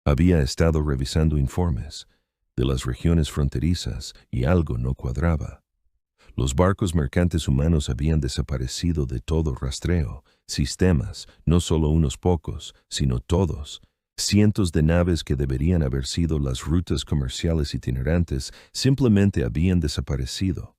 Había estado revisando informes de las regiones fronterizas y algo no cuadraba. Los barcos mercantes humanos habían desaparecido de todo rastreo. Sistemas, no solo unos pocos, sino todos. Cientos de naves que deberían haber sido las rutas comerciales itinerantes simplemente habían desaparecido.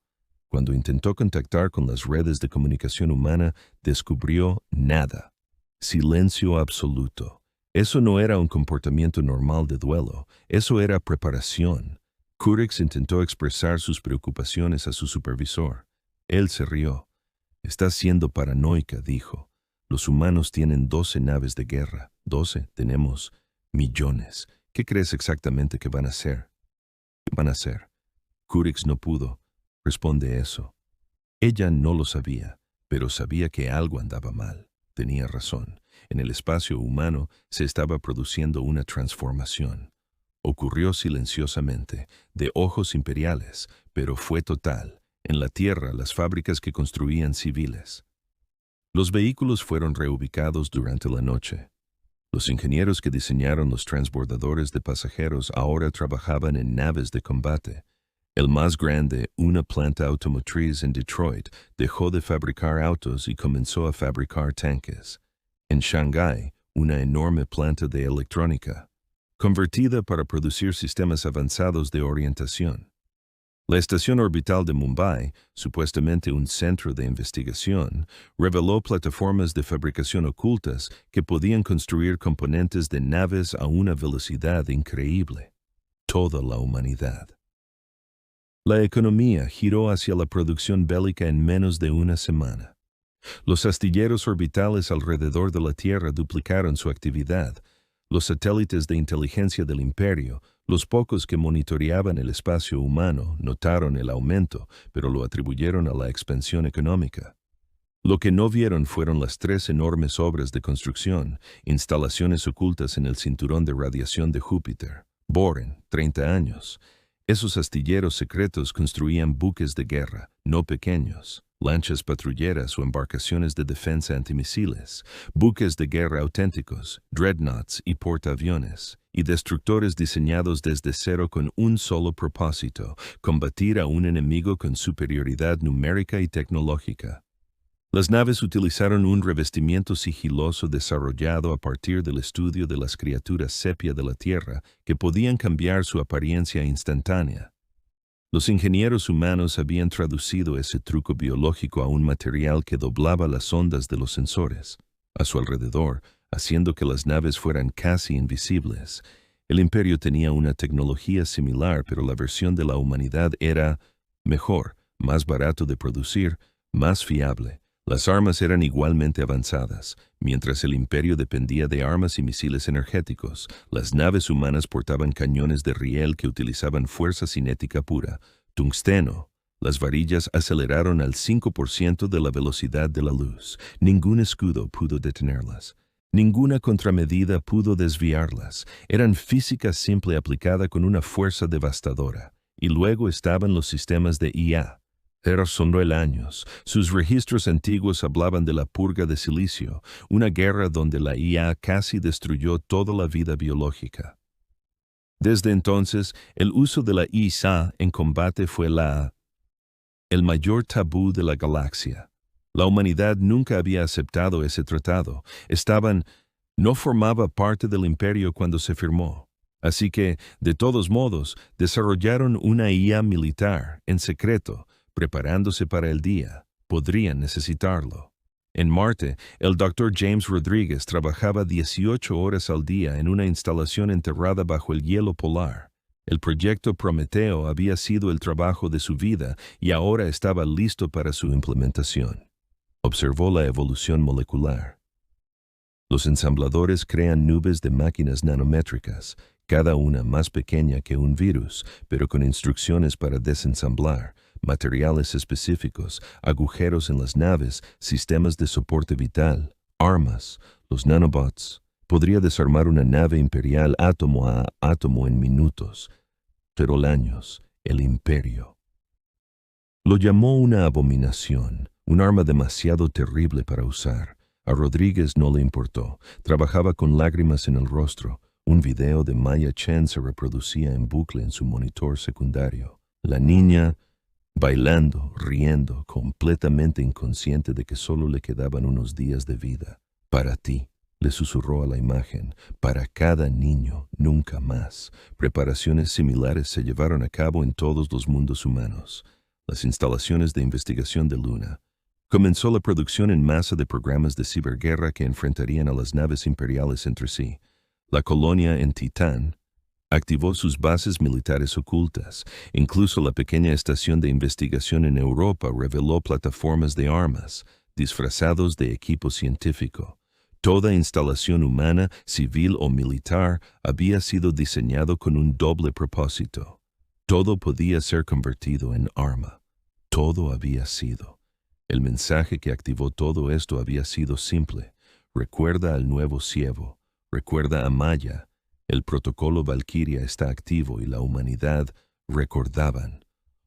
Cuando intentó contactar con las redes de comunicación humana, descubrió nada. Silencio absoluto. Eso no era un comportamiento normal de duelo, eso era preparación. Curix intentó expresar sus preocupaciones a su supervisor. Él se rió. «Estás siendo paranoica», dijo. «Los humanos tienen 12 naves de guerra. 12, tenemos millones. ¿Qué crees exactamente que van a hacer?» «¿Qué van a hacer?» Curix no pudo. Responde eso. Ella no lo sabía, pero sabía que algo andaba mal. Tenía razón. En el espacio humano se estaba produciendo una transformación. Ocurrió silenciosamente, de ojos imperiales, pero fue total. En la Tierra, las fábricas que construían civiles. Los vehículos fueron reubicados durante la noche. Los ingenieros que diseñaron los transbordadores de pasajeros ahora trabajaban en naves de combate. El más grande, una planta automotriz en Detroit, dejó de fabricar autos y comenzó a fabricar tanques. En Shanghái, una enorme planta de electrónica, convertida para producir sistemas avanzados de orientación. La estación orbital de Mumbai, supuestamente un centro de investigación, reveló plataformas de fabricación ocultas que podían construir componentes de naves a una velocidad increíble. Toda la humanidad. La economía giró hacia la producción bélica en menos de una semana. Los astilleros orbitales alrededor de la Tierra duplicaron su actividad. Los satélites de inteligencia del imperio, los pocos que monitoreaban el espacio humano, notaron el aumento, pero lo atribuyeron a la expansión económica. Lo que no vieron fueron las 3 enormes obras de construcción, instalaciones ocultas en el cinturón de radiación de Júpiter. Boren, 30 años. Esos astilleros secretos construían buques de guerra, no pequeños, lanchas patrulleras o embarcaciones de defensa antimisiles, buques de guerra auténticos, dreadnoughts y portaaviones, y destructores diseñados desde cero con un solo propósito: combatir a un enemigo con superioridad numérica y tecnológica. Las naves utilizaron un revestimiento sigiloso desarrollado a partir del estudio de las criaturas sepia de la Tierra que podían cambiar su apariencia instantánea. Los ingenieros humanos habían traducido ese truco biológico a un material que doblaba las ondas de los sensores a su alrededor, haciendo que las naves fueran casi invisibles. El imperio tenía una tecnología similar, pero la versión de la humanidad era mejor, más barato de producir, más fiable. Las armas eran igualmente avanzadas. Mientras el imperio dependía de armas y misiles energéticos, las naves humanas portaban cañones de riel que utilizaban fuerza cinética pura, tungsteno. Las varillas aceleraron al 5% de la velocidad de la luz. Ningún escudo pudo detenerlas. Ninguna contramedida pudo desviarlas. Eran física simple aplicada con una fuerza devastadora. Y luego estaban los sistemas de IA. Era sonó el años. Sus registros antiguos hablaban de la purga de silicio, una guerra donde la IA casi destruyó toda la vida biológica. Desde entonces, el uso de la IA en combate fue el mayor tabú de la galaxia. La humanidad nunca había aceptado ese tratado. No formaba parte del imperio cuando se firmó. Así que, de todos modos, desarrollaron una IA militar, en secreto, preparándose para el día. Podrían necesitarlo. En Marte, el Dr. James Rodriguez trabajaba 18 horas al día en una instalación enterrada bajo el hielo polar. El proyecto Prometeo había sido el trabajo de su vida y ahora estaba listo para su implementación. Observó la evolución molecular. Los ensambladores crean nubes de máquinas nanométricas, cada una más pequeña que un virus, pero con instrucciones para desensamblar, materiales específicos, agujeros en las naves, sistemas de soporte vital, armas, los nanobots. Podría desarmar una nave imperial átomo a átomo en minutos. Pero años, el imperio. Lo llamó una abominación, un arma demasiado terrible para usar. A Rodríguez no le importó. Trabajaba con lágrimas en el rostro. Un video de Maya Chen se reproducía en bucle en su monitor secundario. La niña bailando, riendo, completamente inconsciente de que solo le quedaban unos días de vida. Para ti, le susurró a la imagen, para cada niño, nunca más. Preparaciones similares se llevaron a cabo en todos los mundos humanos. Las instalaciones de investigación de Luna. Comenzó la producción en masa de programas de ciberguerra que enfrentarían a las naves imperiales entre sí. La colonia en Titán activó sus bases militares ocultas. Incluso la pequeña estación de investigación en Europa reveló plataformas de armas, disfrazados de equipo científico. Toda instalación humana, civil o militar, había sido diseñado con un doble propósito. Todo podía ser convertido en arma. Todo había sido. El mensaje que activó todo esto había sido simple. Recuerda al nuevo cievo. Recuerda a Maya. El protocolo Valkyria está activo y la humanidad recordaban.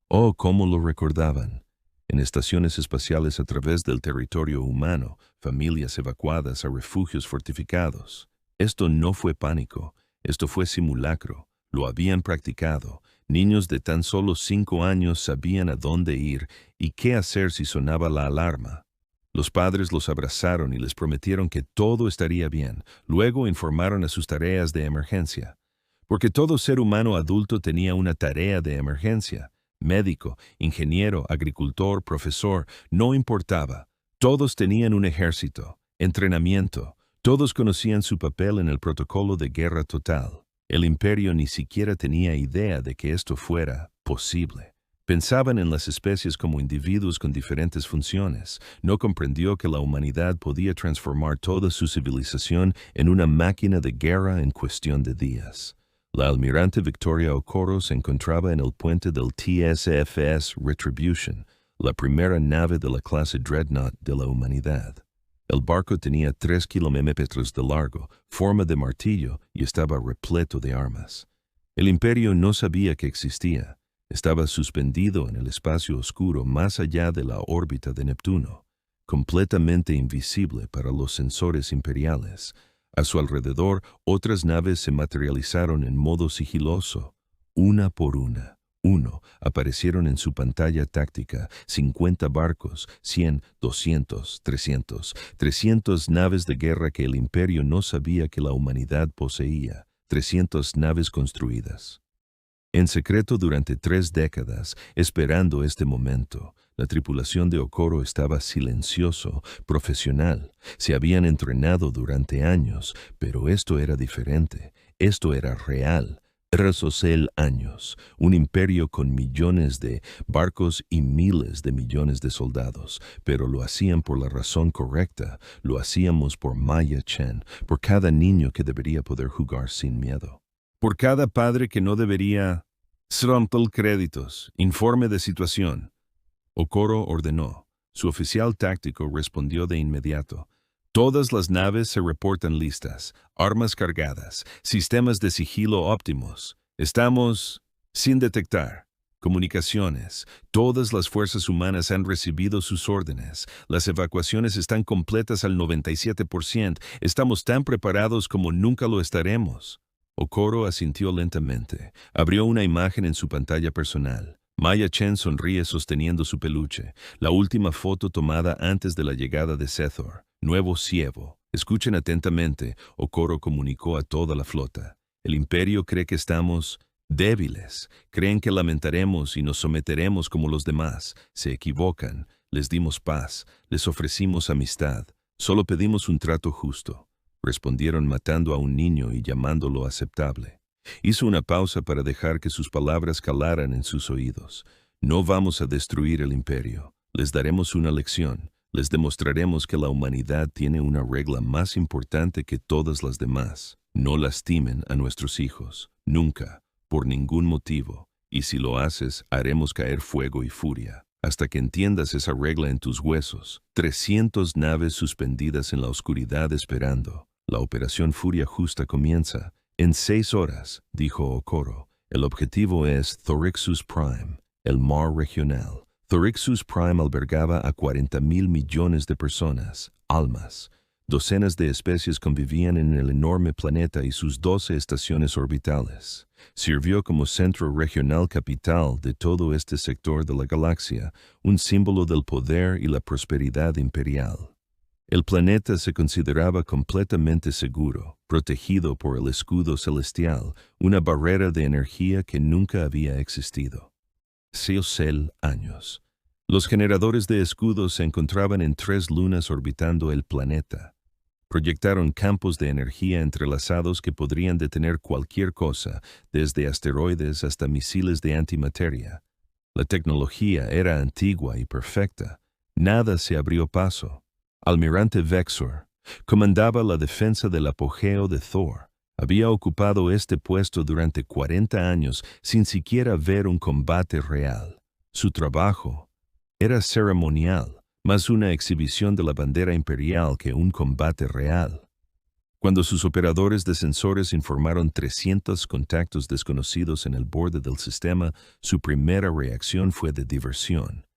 Oh, cómo lo recordaban. En estaciones espaciales a través del territorio humano, familias evacuadas a refugios fortificados. Esto no fue pánico, esto fue simulacro. Lo habían practicado. Niños de tan solo 5 años sabían a dónde ir y qué hacer si sonaba la alarma. Los padres los abrazaron y les prometieron que todo estaría bien. Luego informaron a sus tareas de emergencia. Porque todo ser humano adulto tenía una tarea de emergencia. médico, ingeniero, agricultor, profesor, no importaba. Todos tenían un ejército, entrenamiento, todos conocían su papel en el protocolo de guerra total. El imperio ni siquiera tenía idea de que esto fuera posible. Pensaban en las especies como individuos con diferentes funciones. No comprendió que la humanidad podía transformar toda su civilización en una máquina de guerra en cuestión de días. La almirante Victoria Okoro se encontraba en el puente del TSFS Retribution, la primera nave de la clase Dreadnought de la humanidad. El barco tenía 3 kilómetros de largo, forma de martillo y estaba repleto de armas. El imperio no sabía que existía. Estaba suspendido en el espacio oscuro más allá de la órbita de Neptuno, completamente invisible para los sensores imperiales. A su alrededor, otras naves se materializaron en modo sigiloso, una por una. Aparecieron en su pantalla táctica 50 barcos, 100, 200, 300 naves de guerra que el imperio no sabía que la humanidad poseía, 300 naves construidas. En secreto durante 3 décadas, esperando este momento, la tripulación de Okoro estaba silencioso, profesional. Se habían entrenado durante años, pero esto era diferente, esto era real. Resocel años, un imperio con millones de barcos y miles de millones de soldados, pero lo hacían por la razón correcta, lo hacíamos por Maya Chen, por cada niño que debería poder jugar sin miedo. Por cada padre que no debería... Srompel créditos, informe de situación. Okoro ordenó. Su oficial táctico respondió de inmediato. Todas las naves se reportan listas, armas cargadas, sistemas de sigilo óptimos. Estamos sin detectar. Comunicaciones. Todas las fuerzas humanas han recibido sus órdenes. Las evacuaciones están completas al 97%. Estamos tan preparados como nunca lo estaremos. Okoro asintió lentamente. Abrió una imagen en su pantalla personal. Maya Chen sonríe sosteniendo su peluche. La última foto tomada antes de la llegada de Sethor. Nuevo cievo. Escuchen atentamente, Okoro comunicó a toda la flota. El imperio cree que estamos débiles. Creen que lamentaremos y nos someteremos como los demás. Se equivocan. Les dimos paz. Les ofrecimos amistad. Solo pedimos un trato justo. Respondieron matando a un niño y llamándolo aceptable. Hizo una pausa para dejar que sus palabras calaran en sus oídos. No vamos a destruir el imperio. Les daremos una lección. Les demostraremos que la humanidad tiene una regla más importante que todas las demás. No lastimen a nuestros hijos. Nunca. Por ningún motivo. Y si lo haces, haremos caer fuego y furia. Hasta que entiendas esa regla en tus huesos. 300 naves suspendidas en la oscuridad esperando. La operación Furia Justa comienza. En 6 horas, dijo Okoro. El objetivo es Thorixus Prime, el mar regional. Thorixus Prime albergaba a 40,000 millones de personas, almas. Docenas de especies convivían en el enorme planeta y sus 12 estaciones orbitales. Sirvió como centro regional capital de todo este sector de la galaxia, un símbolo del poder y la prosperidad imperial. El planeta se consideraba completamente seguro, protegido por el escudo celestial, una barrera de energía que nunca había existido. Seocel años. Los generadores de escudos se encontraban en 3 lunas orbitando el planeta. Proyectaron campos de energía entrelazados que podrían detener cualquier cosa, desde asteroides hasta misiles de antimateria. La tecnología era antigua y perfecta. Nada se abrió paso. Almirante Vexor comandaba la defensa del apogeo de Thor. Había ocupado este puesto durante 40 años sin siquiera ver un combate real. Su trabajo era ceremonial, más una exhibición de la bandera imperial que un combate real. Cuando sus operadores de sensores informaron 300 contactos desconocidos en el borde del sistema, su primera reacción fue de diversión.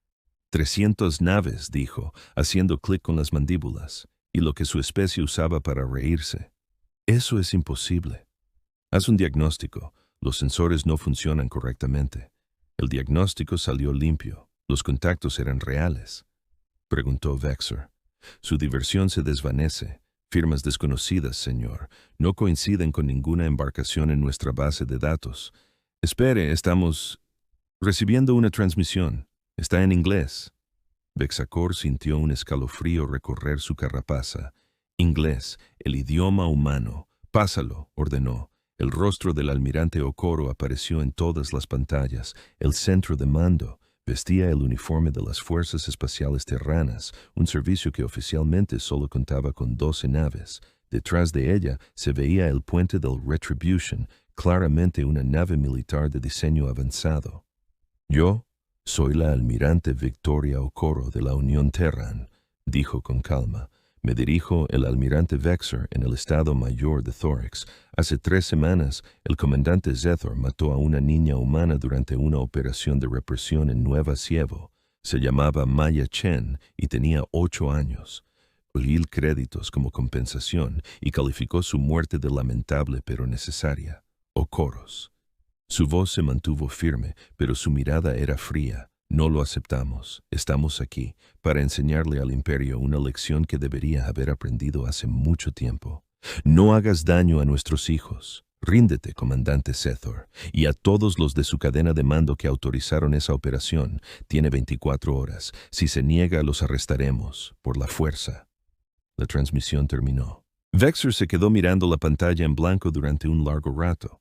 300 naves, dijo, haciendo clic con las mandíbulas, y lo que su especie usaba para reírse. Eso es imposible. Haz un diagnóstico. Los sensores no funcionan correctamente. El diagnóstico salió limpio. Los contactos eran reales. Preguntó Vexor. Su diversión se desvanece. Firmas desconocidas, señor. No coinciden con ninguna embarcación en nuestra base de datos. Espere, estamos... Recibiendo una transmisión. Está en inglés. Vexacor sintió un escalofrío recorrer su carapaza. Inglés, el idioma humano. Pásalo, ordenó. El rostro del almirante Okoro apareció en todas las pantallas. El centro de mando vestía el uniforme de las Fuerzas Espaciales Terranas, un servicio que oficialmente solo contaba con 12 naves. Detrás de ella se veía el puente del Retribution, claramente una nave militar de diseño avanzado. Yo soy la almirante Victoria Okoro de la Unión Terran, dijo con calma. Me dirijo el almirante Vexor en el Estado Mayor de Thorax. Hace 3 semanas, el comandante Zethor mató a una niña humana durante una operación de represión en Nueva Sievo. Se llamaba Maya Chen y tenía 8 años. Olí créditos como compensación y calificó su muerte de lamentable pero necesaria. Okoros. Su voz se mantuvo firme, pero su mirada era fría. No lo aceptamos. Estamos aquí para enseñarle al Imperio una lección que debería haber aprendido hace mucho tiempo. No hagas daño a nuestros hijos. Ríndete, comandante Zethor, y a todos los de su cadena de mando que autorizaron esa operación. Tiene 24 horas. Si se niega, los arrestaremos, por la fuerza. La transmisión terminó. Vexor se quedó mirando la pantalla en blanco durante un largo rato.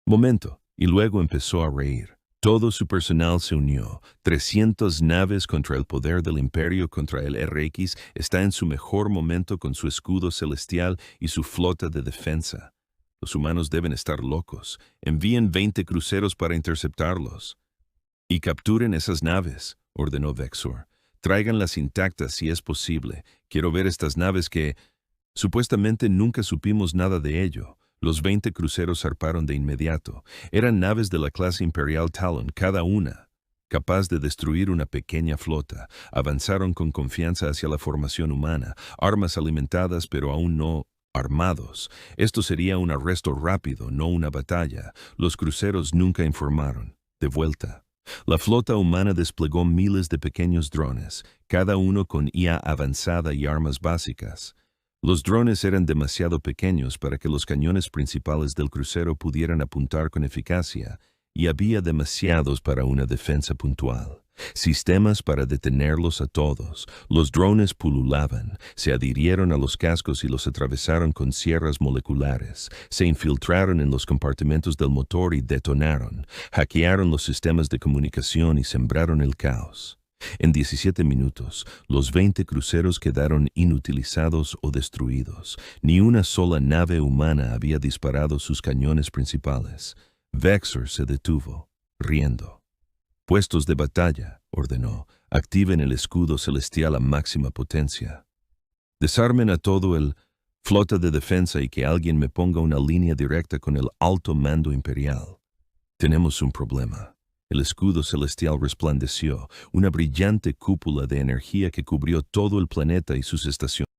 Momento, y luego empezó a reír. Todo su personal se unió. 300 naves contra el poder del Imperio contra el RX está en su mejor momento con su escudo celestial y su flota de defensa. Los humanos deben estar locos. Envíen 20 cruceros para interceptarlos. Y capturen esas naves, ordenó Vexor. Tráiganlas intactas si es posible. Quiero ver estas naves que... Supuestamente nunca supimos nada de ello. Los 20 cruceros zarparon de inmediato. Eran naves de la clase Imperial Talon, cada una capaz de destruir una pequeña flota. Avanzaron con confianza hacia la formación humana, armas alimentadas pero aún no armados. Esto sería un arresto rápido, no una batalla. Los cruceros nunca informaron. De vuelta. La flota humana desplegó miles de pequeños drones, cada uno con IA avanzada y armas básicas. Los drones eran demasiado pequeños para que los cañones principales del crucero pudieran apuntar con eficacia, y había demasiados para una defensa puntual. Sistemas para detenerlos a todos. Los drones pululaban, se adhirieron a los cascos y los atravesaron con sierras moleculares. Se infiltraron en los compartimentos del motor y detonaron. Hackearon los sistemas de comunicación y sembraron el caos. En 17 minutos, los 20 cruceros quedaron inutilizados o destruidos. Ni una sola nave humana había disparado sus cañones principales. Vexor se detuvo, riendo. Puestos de batalla, ordenó, activen el escudo celestial a máxima potencia. Desarmen a todo el flota de defensa y que alguien me ponga una línea directa con el alto mando imperial. Tenemos un problema. El escudo celestial resplandeció, una brillante cúpula de energía que cubrió todo el planeta y sus estaciones.